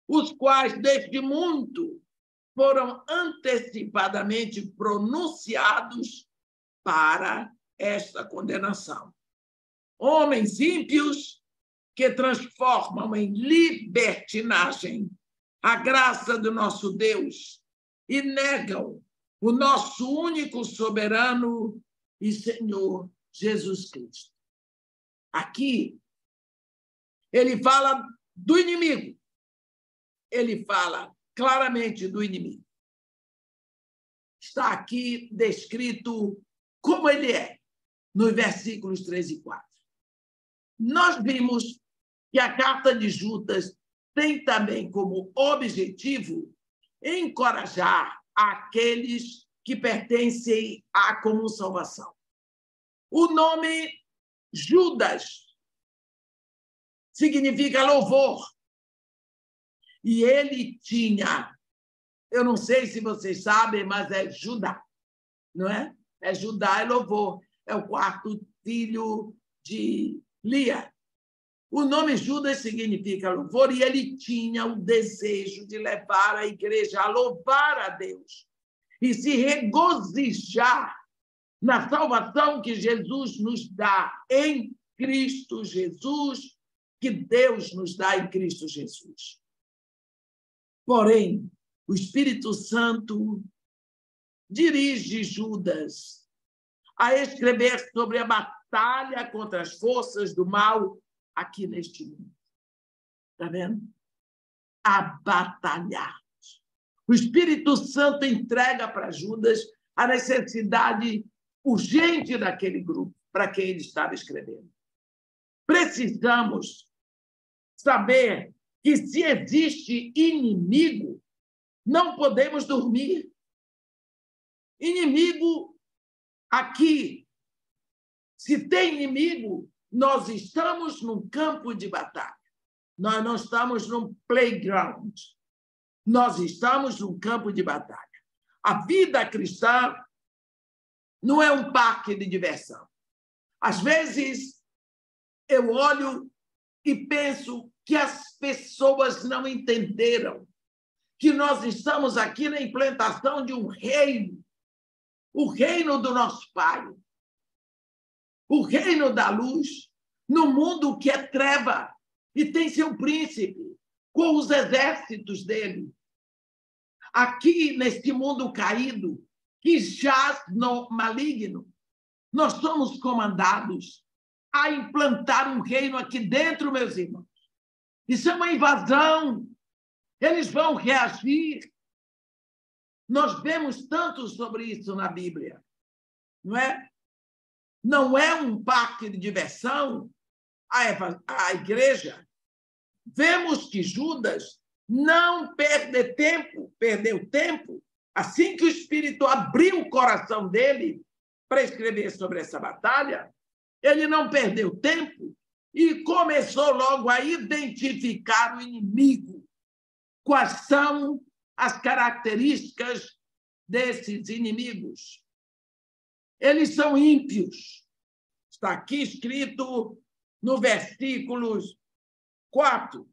os quais, desde muito, foram antecipadamente pronunciados para esta condenação. Homens ímpios que transformam em libertinagem a graça do nosso Deus e negam o nosso único soberano e Senhor Jesus Cristo. Aqui, ele fala do inimigo. Ele fala claramente do inimigo. Está aqui descrito como ele é, nos versículos 3 e 4. Nós vimos que a carta de Judas tem também como objetivo encorajar aqueles que pertencem à comum salvação. O nome Judas significa louvor. E ele tinha, eu não sei se vocês sabem, mas é Judá, não é? É Judá e louvor. É o quarto filho de Lia. O nome Judas significa louvor e ele tinha o desejo de levar a igreja a louvar a Deus e se regozijar na salvação que Jesus nos dá em Cristo Jesus, que Deus nos dá em Cristo Jesus. Porém, o Espírito Santo dirige Judas a escrever sobre a batalha contra as forças do mal aqui neste mundo. Está vendo? A batalhar. O Espírito Santo entrega para Judas a necessidade urgente daquele grupo para quem ele estava escrevendo. Precisamos saber que, se existe inimigo, não podemos dormir. Inimigo, aqui, se tem inimigo, nós estamos num campo de batalha. Nós não estamos num playground. Nós estamos num campo de batalha. A vida cristã não é um parque de diversão. Às vezes, eu olho e penso que as pessoas não entenderam que nós estamos aqui na implantação de um reino, o reino do nosso Pai, o reino da luz, no mundo que é treva e tem seu príncipe, com os exércitos dele. Aqui, neste mundo caído, que jaz no maligno, nós somos comandados a implantar um reino aqui dentro, meus irmãos. Isso é uma invasão. Eles vão reagir. Nós vemos tanto sobre isso na Bíblia, não é? Não é um parque de diversão a igreja. Vemos que Judas não perdeu tempo, assim que o Espírito abriu o coração dele para escrever sobre essa batalha, ele não perdeu tempo e começou logo a identificar o inimigo. Quais são as características desses inimigos? Eles são ímpios. Está aqui escrito no versículo 4.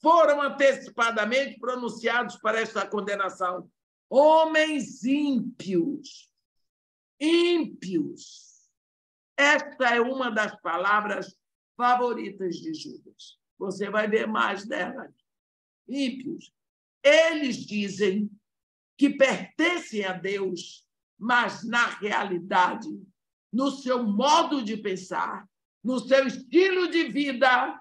Foram antecipadamente pronunciados para esta condenação. Homens ímpios. Ímpios. Esta é uma das palavras favoritas de Judas. Você vai ver mais dela. Ímpios. Eles dizem que pertencem a Deus, mas, na realidade, no seu modo de pensar, no seu estilo de vida,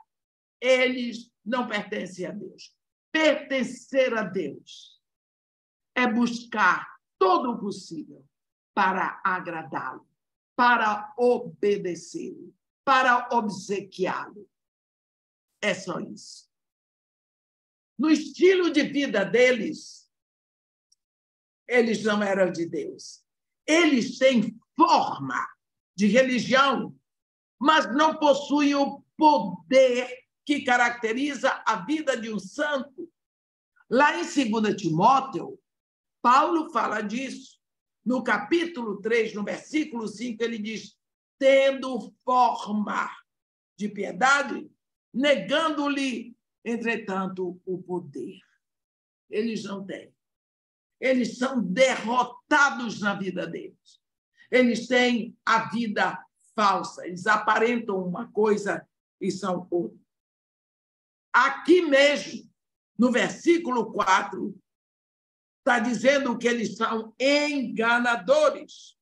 eles não pertencem a Deus. Pertencer a Deus é buscar todo o possível para agradá-lo, para obedecê-lo, para obsequiá-lo. É só isso. No estilo de vida deles, eles não eram de Deus. Eles têm forma de religião, mas não possuem o poder que caracteriza a vida de um santo. Lá em 2 Timóteo, Paulo fala disso. No capítulo 3, no versículo 5, ele diz: tendo forma de piedade, negando-lhe, entretanto, o poder. Eles não têm. Eles são derrotados na vida deles. Eles têm a vida falsa. Eles aparentam uma coisa e são outra. Aqui mesmo, no versículo 4, está dizendo que eles são enganadores.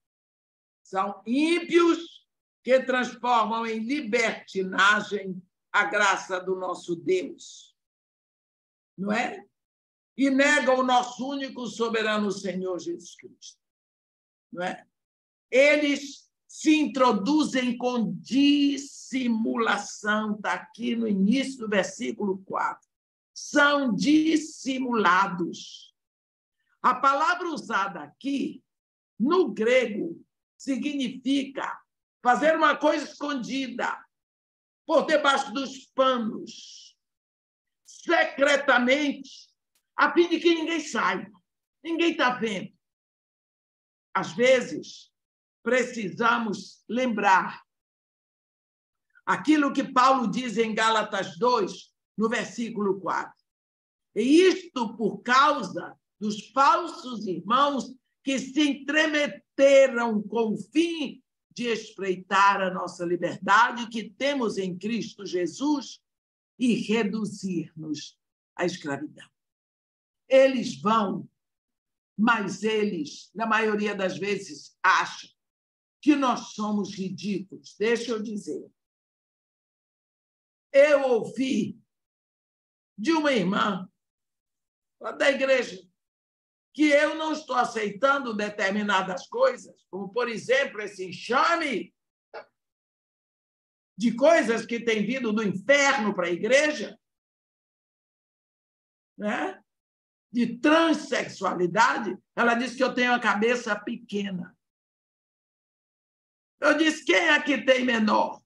São ímpios que transformam em libertinagem a graça do nosso Deus. Não é? E negam o nosso único soberano Senhor Jesus Cristo. Não é? Eles se introduzem com dissimulação, está aqui no início do versículo 4. São dissimulados. A palavra usada aqui, no grego, significa fazer uma coisa escondida, por debaixo dos panos, secretamente, a fim de que ninguém saiba. Ninguém está vendo. Às vezes, precisamos lembrar aquilo que Paulo diz em Gálatas 2, no versículo 4. E isto por causa dos falsos irmãos que se entremeteram com o fim de espreitar a nossa liberdade que temos em Cristo Jesus e reduzir-nos à escravidão. Eles vão Mas eles, na maioria das vezes, acham que nós somos ridículos. Deixa eu dizer. Eu ouvi de uma irmã lá da igreja que eu não estou aceitando determinadas coisas, como, por exemplo, esse enxame de coisas que têm vindo do inferno para a igreja, né? De transexualidade. Ela disse que eu tenho a cabeça pequena. Eu disse, quem aqui tem menor?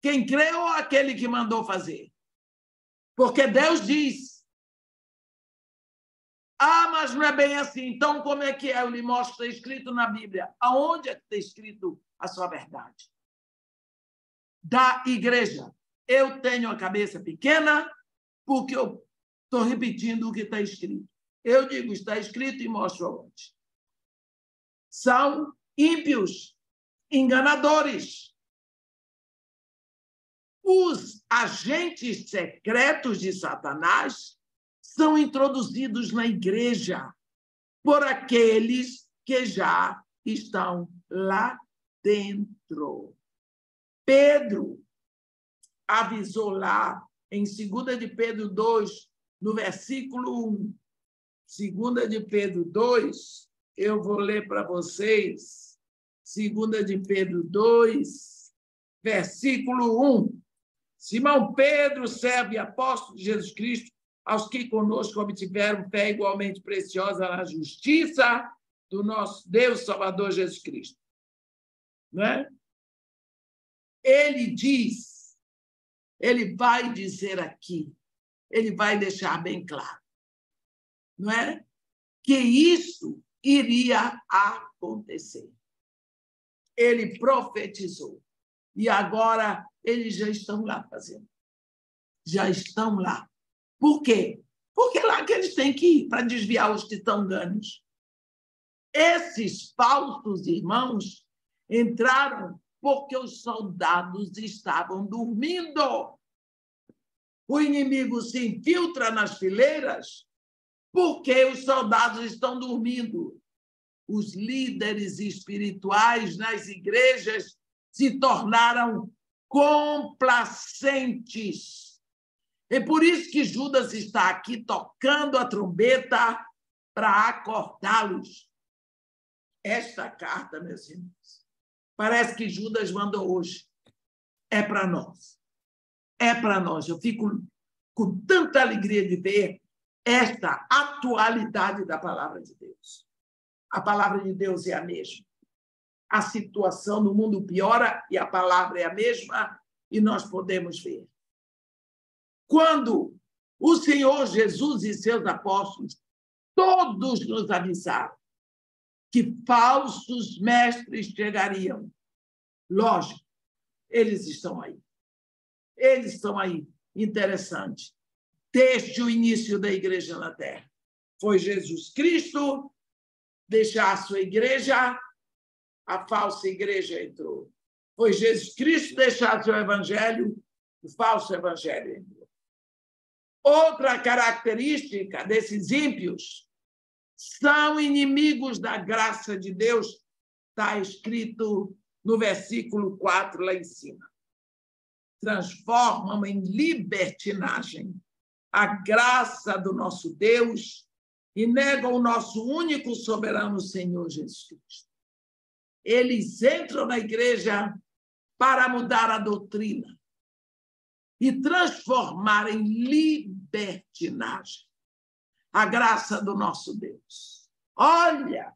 Quem crê ou aquele que mandou fazer? Porque Deus diz, mas não é bem assim. Então, como é que é? Eu lhe mostro, está escrito na Bíblia. Aonde é que está escrito a sua verdade? Da igreja. Eu tenho a cabeça pequena porque eu estou repetindo o que está escrito. Eu digo, está escrito e mostro onde. São ímpios, enganadores. Os agentes secretos de Satanás são introduzidos na igreja por aqueles que já estão lá dentro. Pedro avisou lá em 2 de Pedro 2, no versículo 1. 2 de Pedro 2, eu vou ler para vocês. 2 de Pedro 2, versículo 1. Simão Pedro, servo e apóstolo de Jesus Cristo, aos que conosco obtiveram fé igualmente preciosa na justiça do nosso Deus Salvador Jesus Cristo. Não é? Ele diz, ele vai dizer aqui, ele vai deixar bem claro, não é? Que isso iria acontecer. Ele profetizou. E agora eles já estão lá fazendo. Já estão lá. Por quê? Porque é lá que eles têm que ir para desviar os que estão ganhos. Esses falsos irmãos entraram porque os soldados estavam dormindo. O inimigo se infiltra nas fileiras porque os soldados estão dormindo. Os líderes espirituais nas igrejas se tornaram complacentes. É por isso que Judas está aqui tocando a trombeta para acordá-los. Esta carta, meus irmãos, parece que Judas mandou hoje. É para nós. É para nós. Eu fico com tanta alegria de ver esta atualidade da palavra de Deus. A palavra de Deus é a mesma. A situação no mundo piora e a palavra é a mesma e nós podemos ver. Quando o Senhor Jesus e seus apóstolos, todos nos avisaram que falsos mestres chegariam. Lógico, eles estão aí. Eles estão aí. Interessante. Desde o início da igreja na Terra. Foi Jesus Cristo deixar a sua igreja, a falsa igreja entrou. Foi Jesus Cristo deixar seu evangelho, o falso evangelho entrou. Outra característica desses ímpios são inimigos da graça de Deus, está escrito no versículo 4 lá em cima. Transformam em libertinagem a graça do nosso Deus e negam o nosso único soberano Senhor Jesus Cristo. Eles entram na igreja para mudar a doutrina e transformar em libertinagem a graça do nosso Deus. Olha,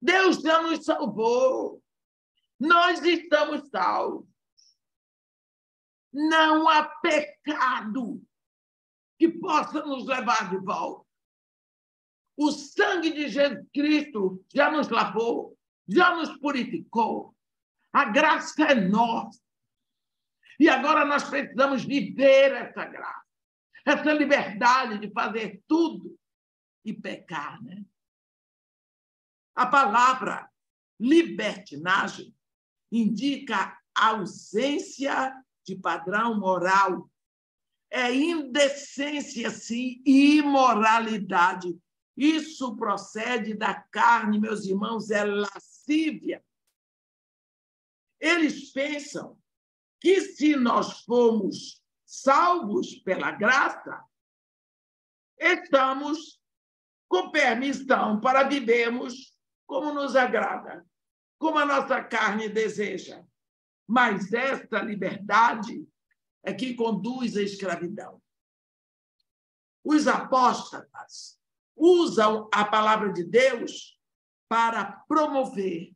Deus já nos salvou. Nós estamos salvos. Não há pecado que possa nos levar de volta. O sangue de Jesus Cristo já nos lavou, já nos purificou. A graça é nossa. E agora nós precisamos viver essa graça, essa liberdade de fazer tudo e pecar, né? A palavra libertinagem indica a ausência de padrão moral. É indecência, sim, e imoralidade Isso procede da carne, meus irmãos, é lascívia. Eles pensam que se nós formos salvos pela graça, estamos com permissão para vivermos como nos agrada, como a nossa carne deseja. Mas esta liberdade é que conduz à escravidão. Os apóstatas usam a palavra de Deus para promover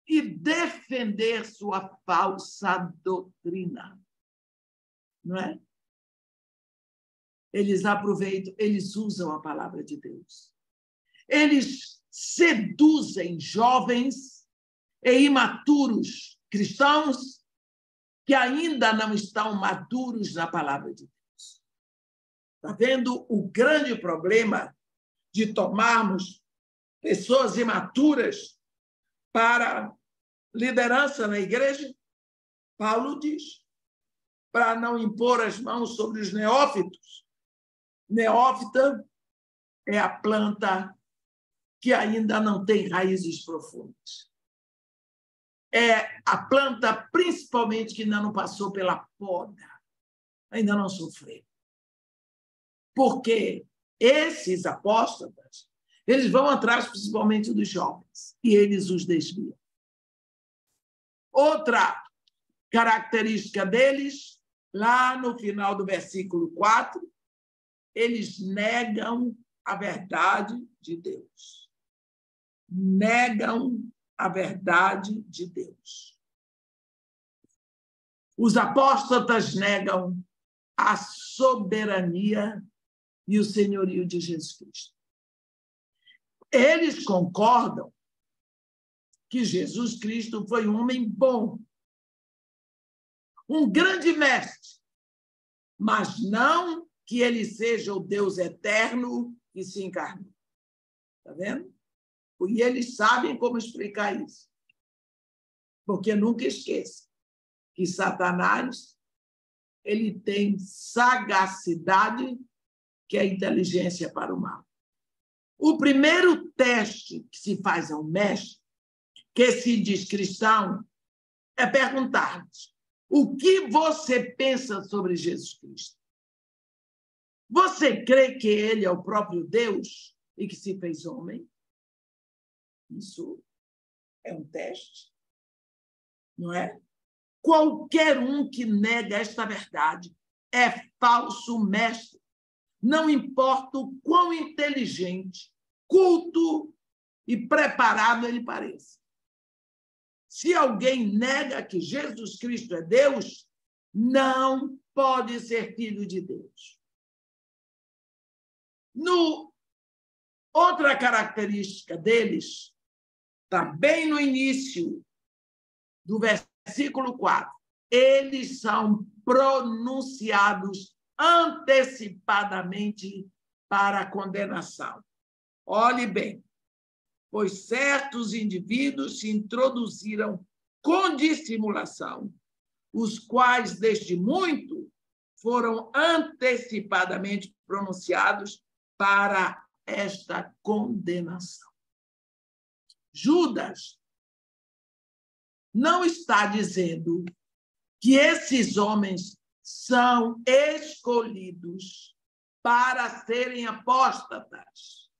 e defender sua falsa doutrina. Não é? Eles aproveitam, eles usam a palavra de Deus. Eles seduzem jovens e imaturos cristãos que ainda não estão maduros na palavra de Deus. Está vendo o grande problema de tomarmos pessoas imaturas para liderança na igreja? Paulo diz, para não impor as mãos sobre os neófitos. Neófita é a planta que ainda não tem raízes profundas. É a planta, principalmente, que ainda não passou pela poda, ainda não sofreu. Porque esses apóstolos, eles vão atrás, principalmente, dos jovens, e eles os desviam. Outra característica deles, lá no final do versículo 4, eles negam a verdade de Deus. Negam a verdade de Deus. Os apóstolos negam a soberania e o senhorio de Jesus Cristo. Eles concordam que Jesus Cristo foi um homem bom, um grande mestre, mas não que ele seja o Deus eterno que se encarnou. Está vendo? E eles sabem como explicar isso. Porque nunca esqueça que Satanás ele tem sagacidade, que é inteligência para o mal. O primeiro teste que se faz ao mestre, que se diz cristão, é perguntar-nos: o que você pensa sobre Jesus Cristo? Você crê que ele é o próprio Deus e que se fez homem? Isso é um teste, não é? Qualquer um que nega esta verdade é falso mestre. Não importa o quão inteligente, culto e preparado ele pareça. Se alguém nega que Jesus Cristo é Deus, não pode ser filho de Deus. Outra característica deles, está bem no início do versículo 4, eles são pronunciados antecipadamente para a condenação. Olhe bem, pois certos indivíduos se introduziram com dissimulação, os quais, desde muito, foram antecipadamente pronunciados para esta condenação. Judas não está dizendo que esses homens são escolhidos para serem apóstatas,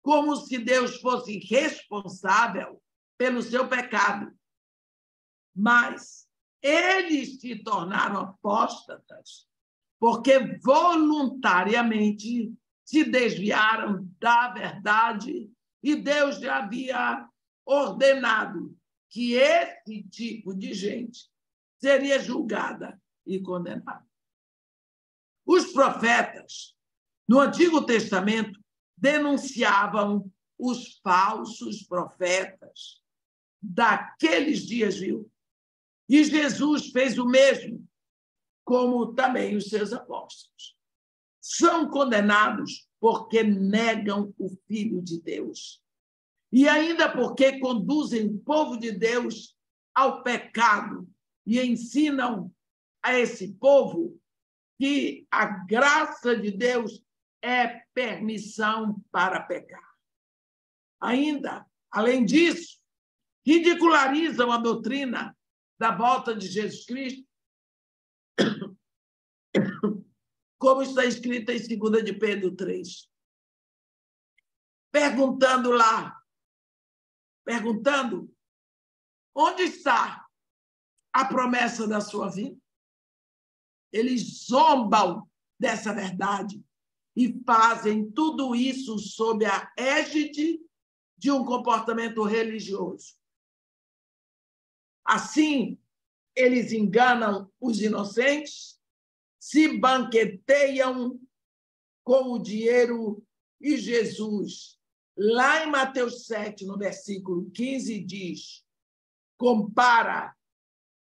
como se Deus fosse responsável pelo seu pecado. Mas eles se tornaram apóstatas porque voluntariamente se desviaram da verdade e Deus já havia ordenado que esse tipo de gente seria julgada e condenada. Os profetas, no Antigo Testamento, denunciavam os falsos profetas daqueles dias, viu? E Jesus fez o mesmo, como também os seus apóstolos. São condenados porque negam o Filho de Deus. E ainda porque conduzem o povo de Deus ao pecado e ensinam a esse povo que a graça de Deus é permissão para pecar. Ainda, além disso, ridicularizam a doutrina da volta de Jesus Cristo, como está escrito em 2 de Pedro 3. Perguntando, onde está a promessa da sua vida? Eles zombam dessa verdade e fazem tudo isso sob a égide de um comportamento religioso. Assim, eles enganam os inocentes, se banqueteiam com o dinheiro e Jesus, lá em Mateus 7, no versículo 15, diz, compara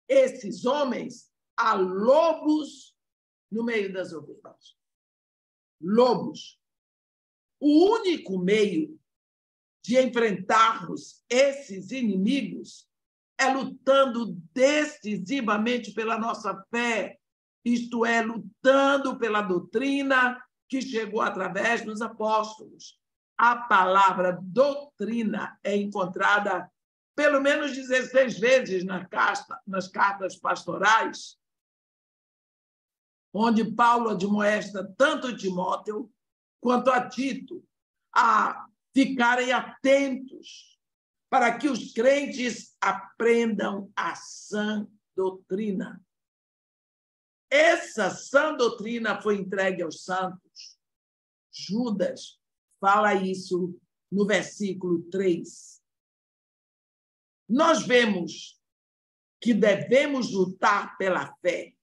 esses homens a lobos no meio das ovelhas. Lobos. O único meio de enfrentarmos esses inimigos é lutando decisivamente pela nossa fé, isto é, lutando pela doutrina que chegou através dos apóstolos. A palavra doutrina é encontrada pelo menos 16 vezes nas cartas pastorais, onde Paulo admoesta tanto Timóteo quanto a Tito a ficarem atentos para que os crentes aprendam a sã doutrina. Essa sã doutrina foi entregue aos santos. Judas fala isso no versículo 3. Nós vemos que devemos lutar pela fé.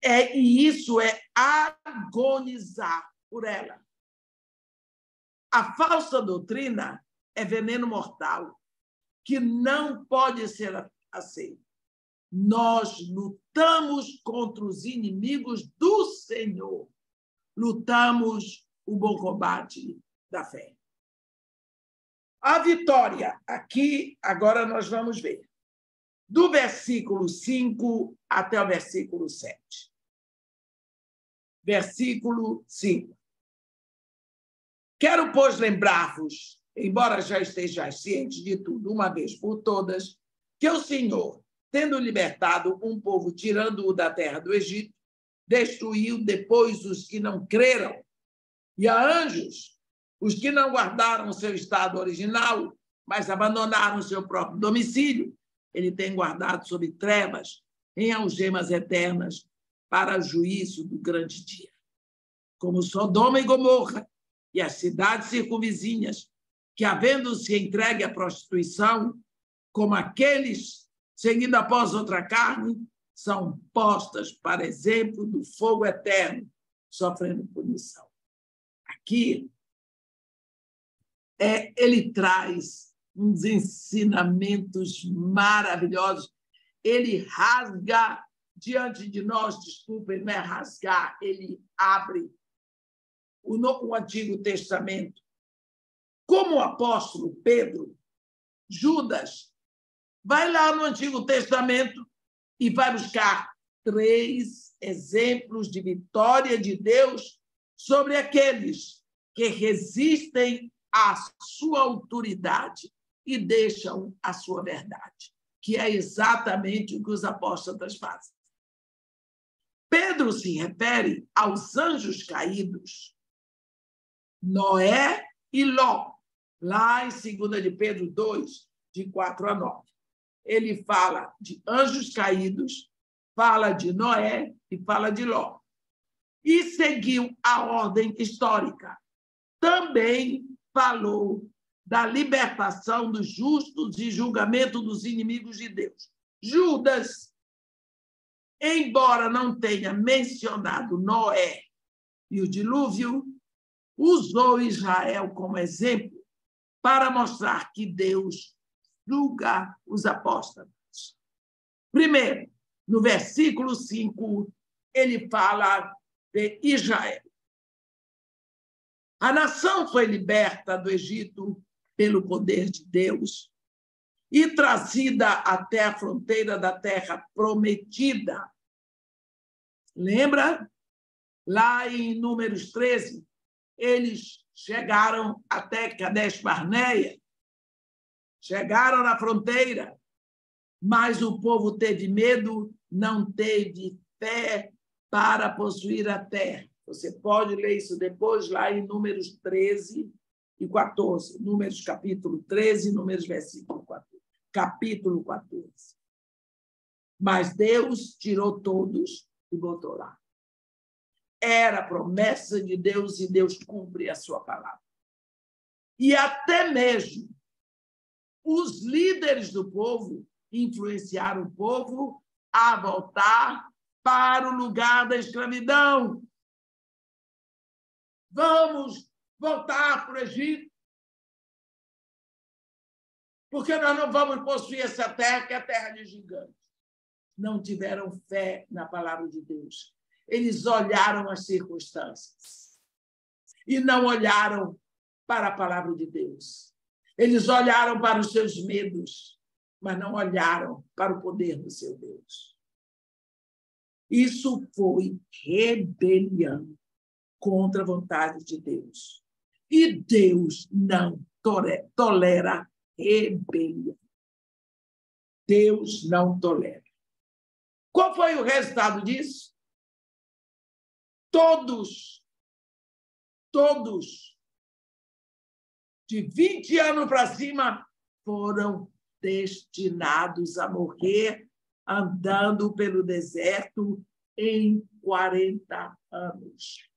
E isso é agonizar por ela. A falsa doutrina é veneno mortal, que não pode ser aceito. Nós lutamos contra os inimigos do Senhor. Lutamos o bom combate da fé. A vitória, aqui, agora nós vamos ver, do versículo 5 até o versículo 7. Versículo 5. Quero, pois, lembrar-vos, embora já estejais cientes de tudo, uma vez por todas, que o Senhor, tendo libertado um povo, tirando-o da terra do Egito, destruiu depois os que não creram, e a anjos, os que não guardaram seu estado original, mas abandonaram seu próprio domicílio, ele tem guardado sob trevas, em algemas eternas, para o juízo do grande dia. Como Sodoma e Gomorra, e as cidades circunvizinhas, que, havendo-se entregue à prostituição, como aqueles seguindo após outra carne, são postas para exemplo do fogo eterno, sofrendo punição. Aqui, ele traz uns ensinamentos maravilhosos. Ele rasga diante de nós, desculpa, ele não é rasgar, ele abre o Antigo Testamento. Como o apóstolo Pedro, Judas vai lá no Antigo Testamento e vai buscar 3 exemplos de vitória de Deus sobre aqueles que resistem à sua autoridade e deixam a sua verdade, que é exatamente o que os apóstolos fazem. Pedro se refere aos anjos caídos, Noé e Ló, lá em 2 de Pedro 2, de 4 a 9. Ele fala de anjos caídos, fala de Noé e fala de Ló. E seguiu a ordem histórica. Também falou da libertação dos justos e julgamento dos inimigos de Deus. Judas, embora não tenha mencionado Noé e o dilúvio, usou Israel como exemplo para mostrar que Deus julga os apóstolos. Primeiro, no versículo 5, ele fala de Israel. A nação foi liberta do Egito pelo poder de Deus e trazida até a fronteira da terra prometida. Lembra? Lá em Números 13, eles chegaram até Cades Barneia, chegaram na fronteira, mas o povo teve medo, não teve fé para possuir a terra. Você pode ler isso depois, lá em Números 13 e 14. Números capítulo 13, Números versículo 14. Capítulo 14. Mas Deus tirou todos e botou lá. Era a promessa de Deus e Deus cumpre a sua palavra. E até mesmo os líderes do povo influenciaram o povo a voltar para o lugar da escravidão. Vamos voltar para o Egito, porque nós não vamos possuir essa terra, que é a terra de gigantes. Não tiveram fé na palavra de Deus. Eles olharam as circunstâncias e não olharam para a palavra de Deus. Eles olharam para os seus medos, mas não olharam para o poder do seu Deus. Isso foi rebelião contra a vontade de Deus. E Deus não tolera rebelião. Deus não tolera. Qual foi o resultado disso? Todos, de 20 anos para cima, foram destinados a morrer andando pelo deserto em 40 anos.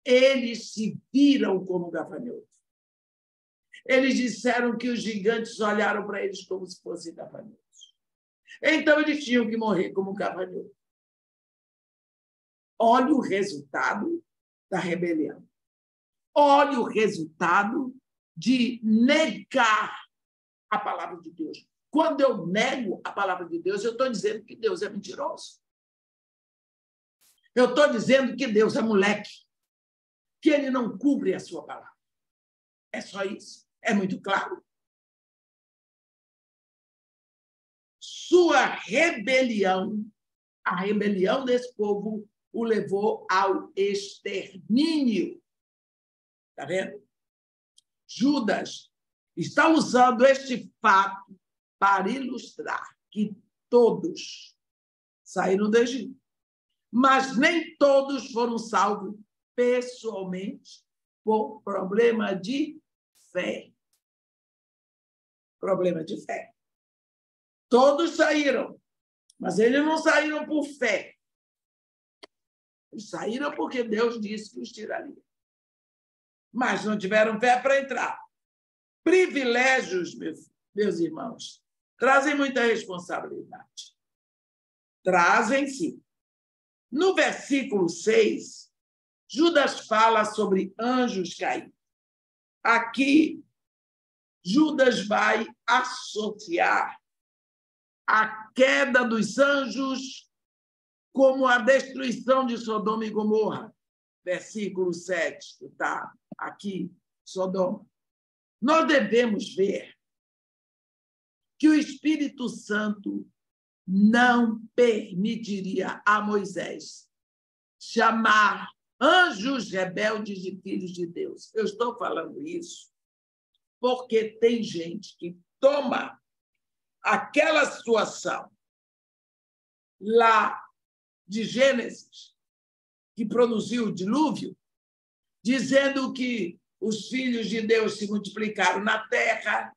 Eles se viram como gafanhotos. Eles disseram que os gigantes olharam para eles como se fossem gafanhotos. Então, eles tinham que morrer como gafanhotos. Olha o resultado da rebelião. Olha o resultado de negar a palavra de Deus. Quando eu nego a palavra de Deus, eu estou dizendo que Deus é mentiroso. Eu estou dizendo que Deus é moleque, que ele não cumpre a sua palavra. É só isso. É muito claro. Sua rebelião, a rebelião desse povo, o levou ao extermínio. Está vendo? Judas está usando este fato para ilustrar que todos saíram do Egito, mas nem todos foram salvos pessoalmente por problema de fé. Problema de fé. Todos saíram, mas eles não saíram por fé. Eles saíram porque Deus disse que os tiraria. Mas não tiveram fé para entrar. Privilégios, meus irmãos, trazem muita responsabilidade. Trazem, sim. No versículo 6, Judas fala sobre anjos caídos. Aqui, Judas vai associar a queda dos anjos como a destruição de Sodoma e Gomorra. Versículo 7, que está aqui, Sodoma. Nós devemos ver que o Espírito Santo não permitiria a Moisés chamar anjos rebeldes de filhos de Deus. Eu estou falando isso porque tem gente que toma aquela situação lá de Gênesis, que produziu o dilúvio, dizendo que os filhos de Deus se multiplicaram na terra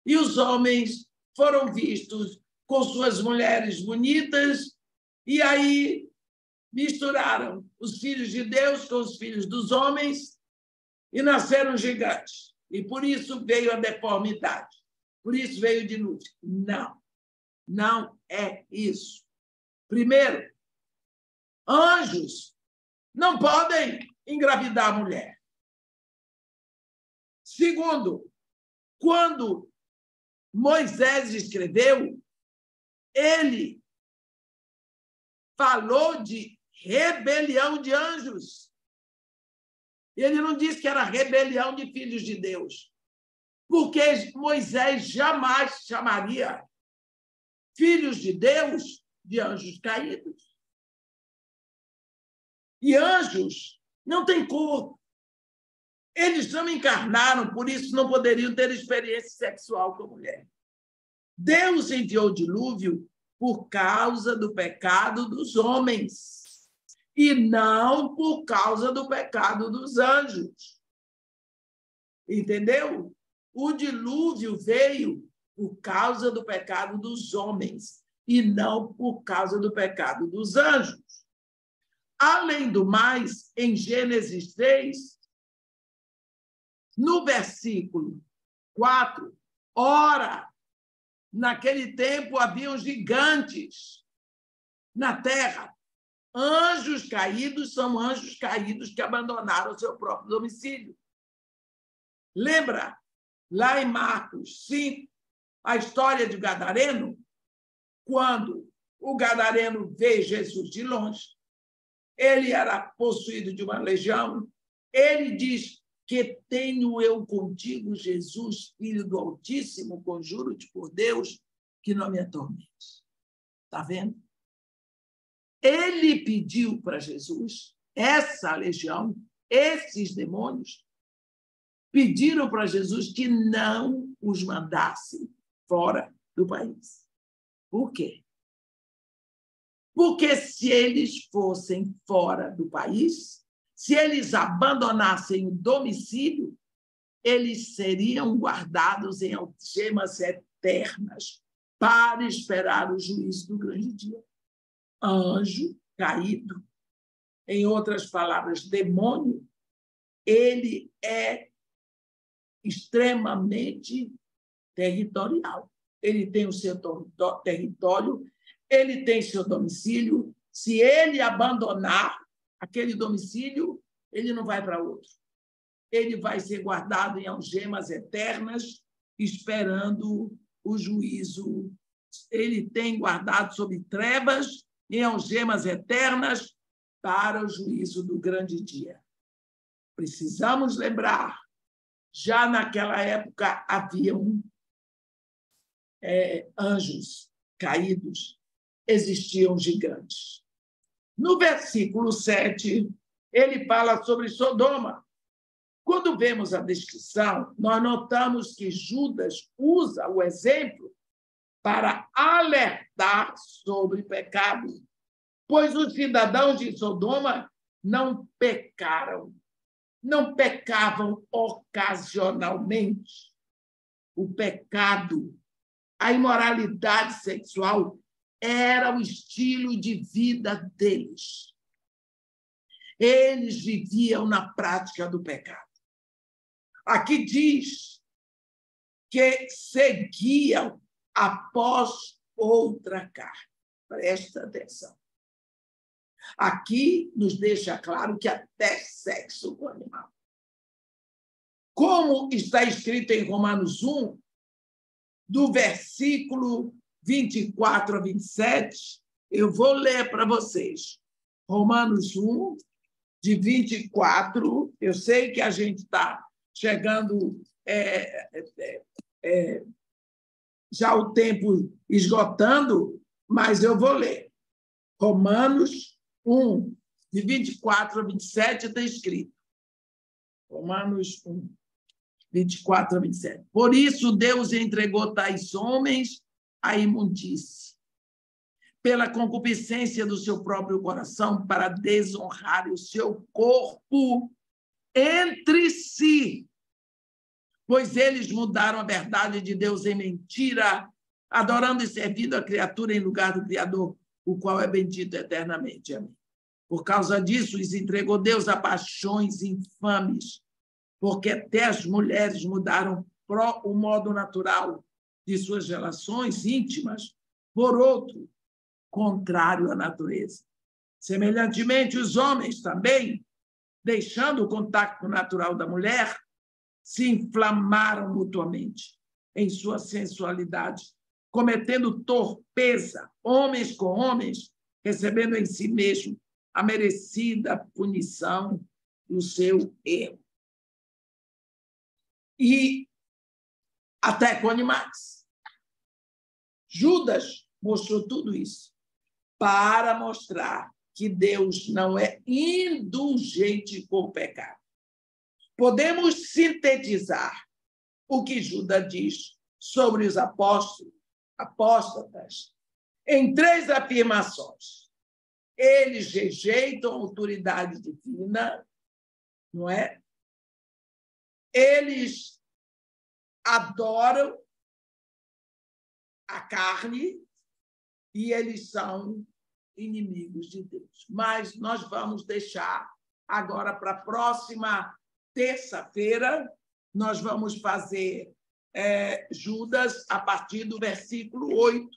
e os homens foram vistos com suas mulheres bonitas, e aí misturaram os filhos de Deus com os filhos dos homens e nasceram gigantes. E por isso veio a deformidade. Por isso veio o dilúvio. Não, não é isso. Primeiro, anjos não podem engravidar a mulher. Segundo, quando Moisés escreveu, ele falou de rebelião de anjos. Ele não disse que era rebelião de filhos de Deus, porque Moisés jamais chamaria filhos de Deus de anjos caídos. E anjos não têm corpo. Eles não encarnaram, por isso não poderiam ter experiência sexual com a mulher. Deus enviou o dilúvio por causa do pecado dos homens e não por causa do pecado dos anjos. Entendeu? O dilúvio veio por causa do pecado dos homens e não por causa do pecado dos anjos. Além do mais, em Gênesis 3, no versículo 4, ora, naquele tempo haviam gigantes na terra. Anjos caídos são anjos caídos que abandonaram o seu próprio domicílio. Lembra, lá em Marcos 5, a história de Gadareno? Quando o Gadareno vê Jesus de longe, ele era possuído de uma legião, ele diz: que tenho eu contigo, Jesus, Filho do Altíssimo, conjuro-te por Deus, que não me atormentes. Está vendo? Ele pediu para Jesus, essa legião, esses demônios, pediram para Jesus que não os mandasse fora do país. Por quê? Porque se eles fossem fora do país, se eles abandonassem o domicílio, eles seriam guardados em algemas eternas para esperar o juízo do grande dia. Anjo caído, em outras palavras, demônio, ele é extremamente territorial. Ele tem o seu território, ele tem seu domicílio. Se ele abandonar aquele domicílio, ele não vai para outro. Ele vai ser guardado em algemas eternas, esperando o juízo. Ele tem guardado sob trevas, em algemas eternas, para o juízo do grande dia. Precisamos lembrar, já naquela época haviam anjos caídos, existiam gigantes. No versículo 7, ele fala sobre Sodoma. Quando vemos a descrição, nós notamos que Judas usa o exemplo para alertar sobre pecado, pois os cidadãos de Sodoma não pecaram, não pecavam ocasionalmente. O pecado, a imoralidade sexual era o estilo de vida deles. Eles viviam na prática do pecado. Aqui diz que seguiam após outra carne. Presta atenção. Aqui nos deixa claro que até sexo com animal. Como está escrito em Romanos 1, do versículo 24 a 27, eu vou ler para vocês. Romanos 1, de 24, eu sei que a gente está chegando, já o tempo esgotando, mas eu vou ler. Romanos 1, de 24 a 27, está escrito. Romanos 1, 24 a 27. Por isso, Deus entregou tais homens à imundície, pela concupiscência do seu próprio coração, para desonrar o seu corpo entre si, pois eles mudaram a verdade de Deus em mentira, adorando e servindo a criatura em lugar do Criador, o qual é bendito eternamente. Amém. Por causa disso, lhes entregou Deus a paixões infames, porque até as mulheres mudaram o modo natural de suas relações íntimas por outro, contrário à natureza. Semelhantemente, os homens também, deixando o contato natural da mulher, se inflamaram mutuamente em sua sensualidade, cometendo torpeza, homens com homens, recebendo em si mesmo a merecida punição do seu erro. E até com animais. Judas mostrou tudo isso para mostrar que Deus não é indulgente com o pecado. Podemos sintetizar o que Judas diz sobre os apóstatas em 3 afirmações. Eles rejeitam a autoridade divina, não é? Eles adoram a carne e eles são inimigos de Deus. Mas nós vamos deixar agora para a próxima terça-feira, nós vamos fazer Judas a partir do versículo 8.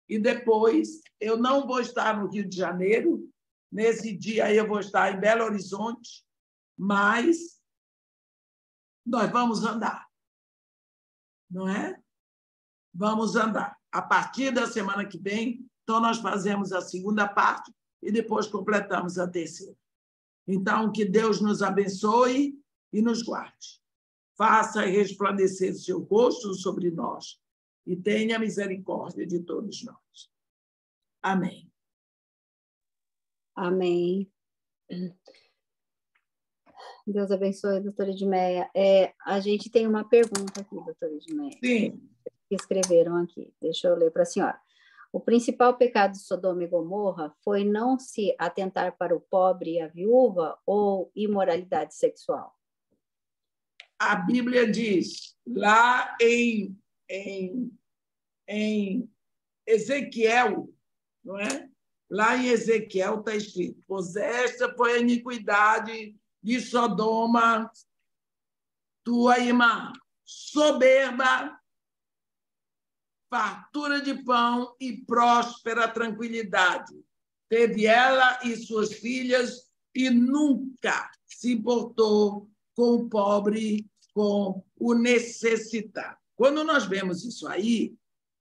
E depois, eu não vou estar no Rio de Janeiro, nesse dia aí eu vou estar em Belo Horizonte, mas nós vamos andar, não é? Vamos andar. A partir da semana que vem, então nós fazemos a segunda parte e depois completamos a terceira. Então, que Deus nos abençoe e nos guarde. Faça resplandecer o seu rosto sobre nós e tenha misericórdia de todos nós. Amém. Amém. Deus abençoe, doutora Edmeia. A gente tem uma pergunta aqui, doutora Edmeia. Sim. Que escreveram aqui. Deixa eu ler para a senhora. O principal pecado de Sodoma e Gomorra foi não se atentar para o pobre e a viúva ou imoralidade sexual? A Bíblia diz, lá em Ezequiel, não é? Lá em Ezequiel está escrito, pois esta foi a iniquidade de Sodoma, tua irmã, soberba, fartura de pão e próspera tranquilidade. Teve ela e suas filhas e nunca se importou com o pobre, com o necessitado. Quando nós vemos isso aí,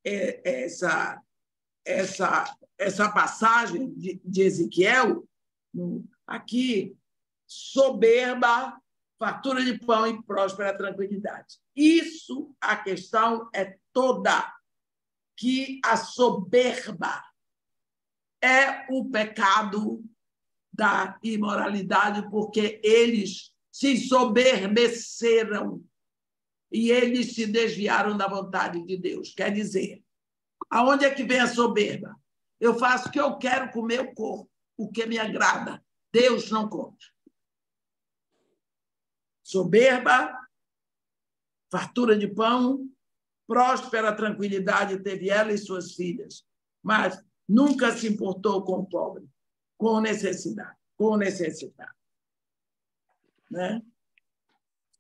essa passagem de Ezequiel, aqui, soberba, fartura de pão e próspera tranquilidade. Isso, a questão é toda, que a soberba é o pecado da imoralidade, porque eles se soberbeceram e eles se desviaram da vontade de Deus. Quer dizer, aonde é que vem a soberba? Eu faço o que eu quero com o meu corpo, o que me agrada. Deus não conta. Soberba, fartura de pão, próspera tranquilidade teve ela e suas filhas, mas nunca se importou com o pobre, com o necessitado. Né?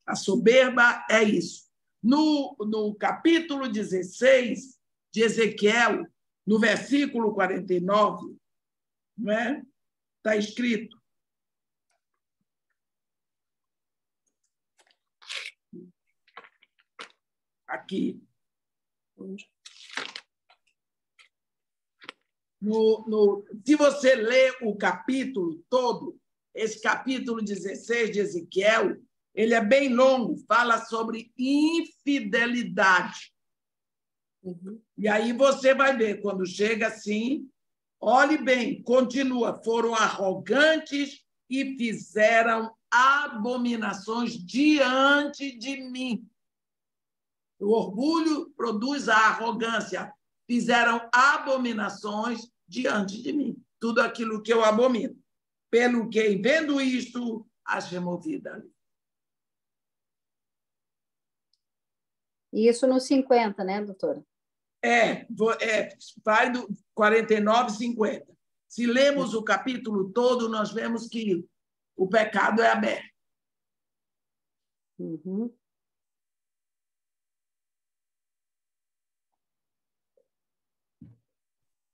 A soberba é isso. No capítulo 16 de Ezequiel, no versículo 49, né? Está escrito, aqui, se você ler o capítulo todo, esse capítulo 16 de Ezequiel, ele é bem longo, fala sobre infidelidade. Uhum. E aí você vai ver, quando chega assim, olhe bem, continua, foram arrogantes e fizeram abominações diante de mim. O orgulho produz a arrogância. Fizeram abominações diante de mim. Tudo aquilo que eu abomino. Pelo que, vendo isto, as removi dali. Isso no 50, né, doutora? Vai do 49, 50. Se lemos o capítulo todo, nós vemos que o pecado é aberto. Uhum.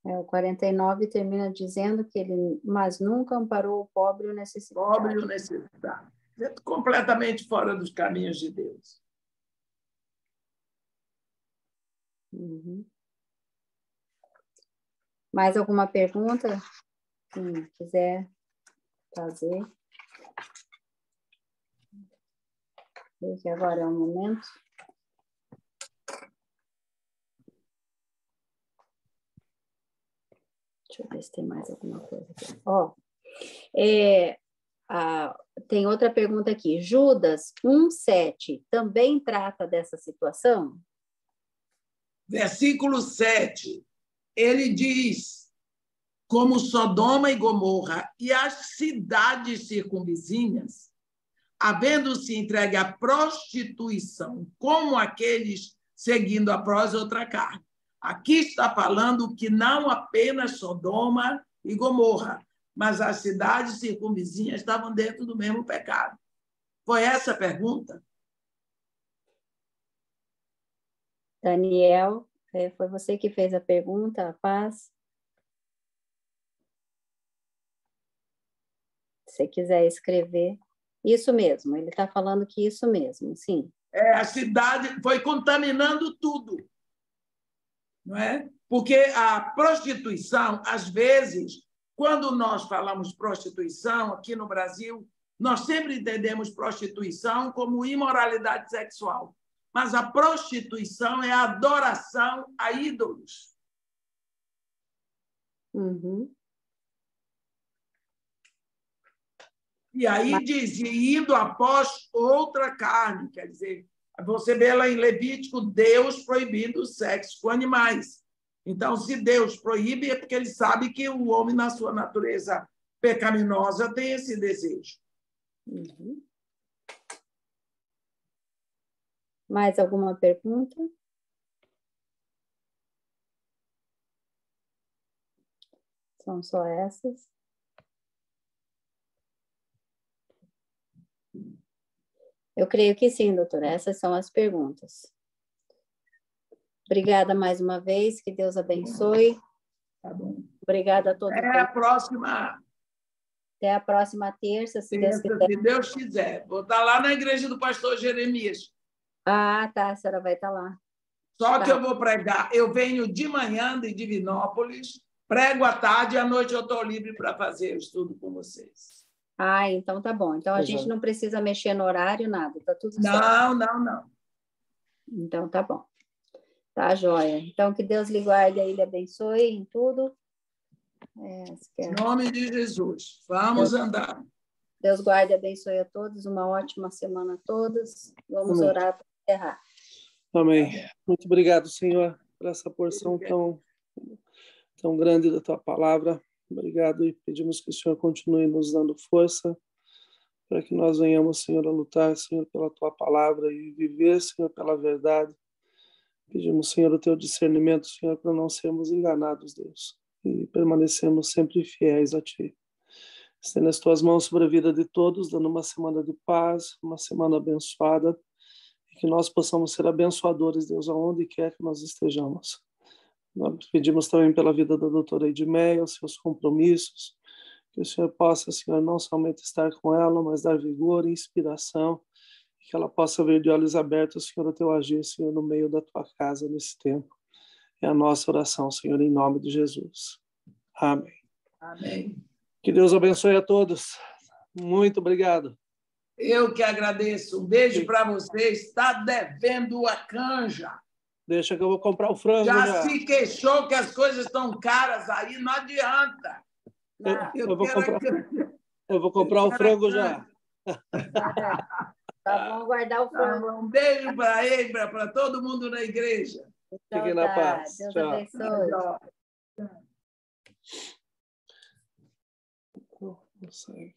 O 49 termina dizendo que ele, mas nunca amparou o pobre e o necessitado. Pobre e o necessitado. Completamente fora dos caminhos de Deus. Uhum. Mais alguma pergunta? Quem quiser fazer. Esse agora é o momento. Deixa eu ver se tem mais alguma coisa aqui. Ó, tem outra pergunta aqui. Judas 1:7 também trata dessa situação? Versículo 7, ele diz: como Sodoma e Gomorra e as cidades circunvizinhas, havendo-se entregue à prostituição, como aqueles seguindo após outra carne. Aqui está falando que não apenas Sodoma e Gomorra, mas as cidades circunvizinhas estavam dentro do mesmo pecado. Foi essa a pergunta? Daniel, foi você que fez a pergunta, a Paz? Se você quiser escrever. Isso mesmo, ele está falando que isso mesmo, sim. A cidade foi contaminando tudo, não é? Porque a prostituição, às vezes, quando nós falamos prostituição aqui no Brasil, nós sempre entendemos prostituição como imoralidade sexual. Mas a prostituição é a adoração a ídolos. Uhum. E aí diz, indo após outra carne, quer dizer, você vê lá em Levítico, Deus proibindo o sexo com animais. Então, se Deus proíbe, é porque ele sabe que o homem, na sua natureza pecaminosa, tem esse desejo. Uhum. Mais alguma pergunta? São só essas. Eu creio que sim, doutora. Essas são as perguntas. Obrigada mais uma vez. Que Deus abençoe. Tá bom. Obrigada a todos. Até a próxima terça, se terça, Deus quiser. se Deus quiser. Vou estar lá na igreja do pastor Jeremias. Ah, tá. A senhora vai estar lá. Só Tá. que eu vou pregar. Eu venho de manhã de Divinópolis, prego à tarde e à noite eu estou livre para fazer o estudo com vocês. Ah, então tá bom. Então a gente não precisa mexer no horário, nada. Tá tudo certo. Não. Então tá bom. Tá, joia. Então que Deus lhe guarde e lhe abençoe em tudo. Em nome de Jesus. Vamos andar. Deus guarde e abençoe a todos. Uma ótima semana a todos. Vamos Amém. orar para encerrar. Amém. Muito obrigado, Senhor, por essa porção tão grande da tua palavra. Obrigado e pedimos que o Senhor continue nos dando força para que nós venhamos, Senhor, a lutar, Senhor, pela tua palavra e viver, Senhor, pela verdade. Pedimos, Senhor, o teu discernimento, Senhor, para não sermos enganados, Deus, e permanecemos sempre fiéis a ti. Estenda as tuas mãos sobre a vida de todos, dando uma semana de paz, uma semana abençoada, e que nós possamos ser abençoadores, Deus, aonde quer que nós estejamos. Nós pedimos também pela vida da doutora Edmeia, os seus compromissos, que o Senhor possa, Senhor, não somente estar com ela, mas dar vigor e inspiração, e que ela possa ver de olhos abertos, Senhor, o teu agir, Senhor, no meio da tua casa nesse tempo. É a nossa oração, Senhor, em nome de Jesus. Amém. Amém. Que Deus abençoe a todos. Muito obrigado. Eu que agradeço. Um beijo para vocês. Está devendo a canja. Deixa que eu vou comprar o frango já. Já se queixou que as coisas estão caras aí, não adianta. Eu vou comprar o frango já. Tá bom, guardar o frango. Um beijo para ele, para todo mundo na igreja. Então, Fiquem na paz. Deus Tchau. abençoe. Não sai.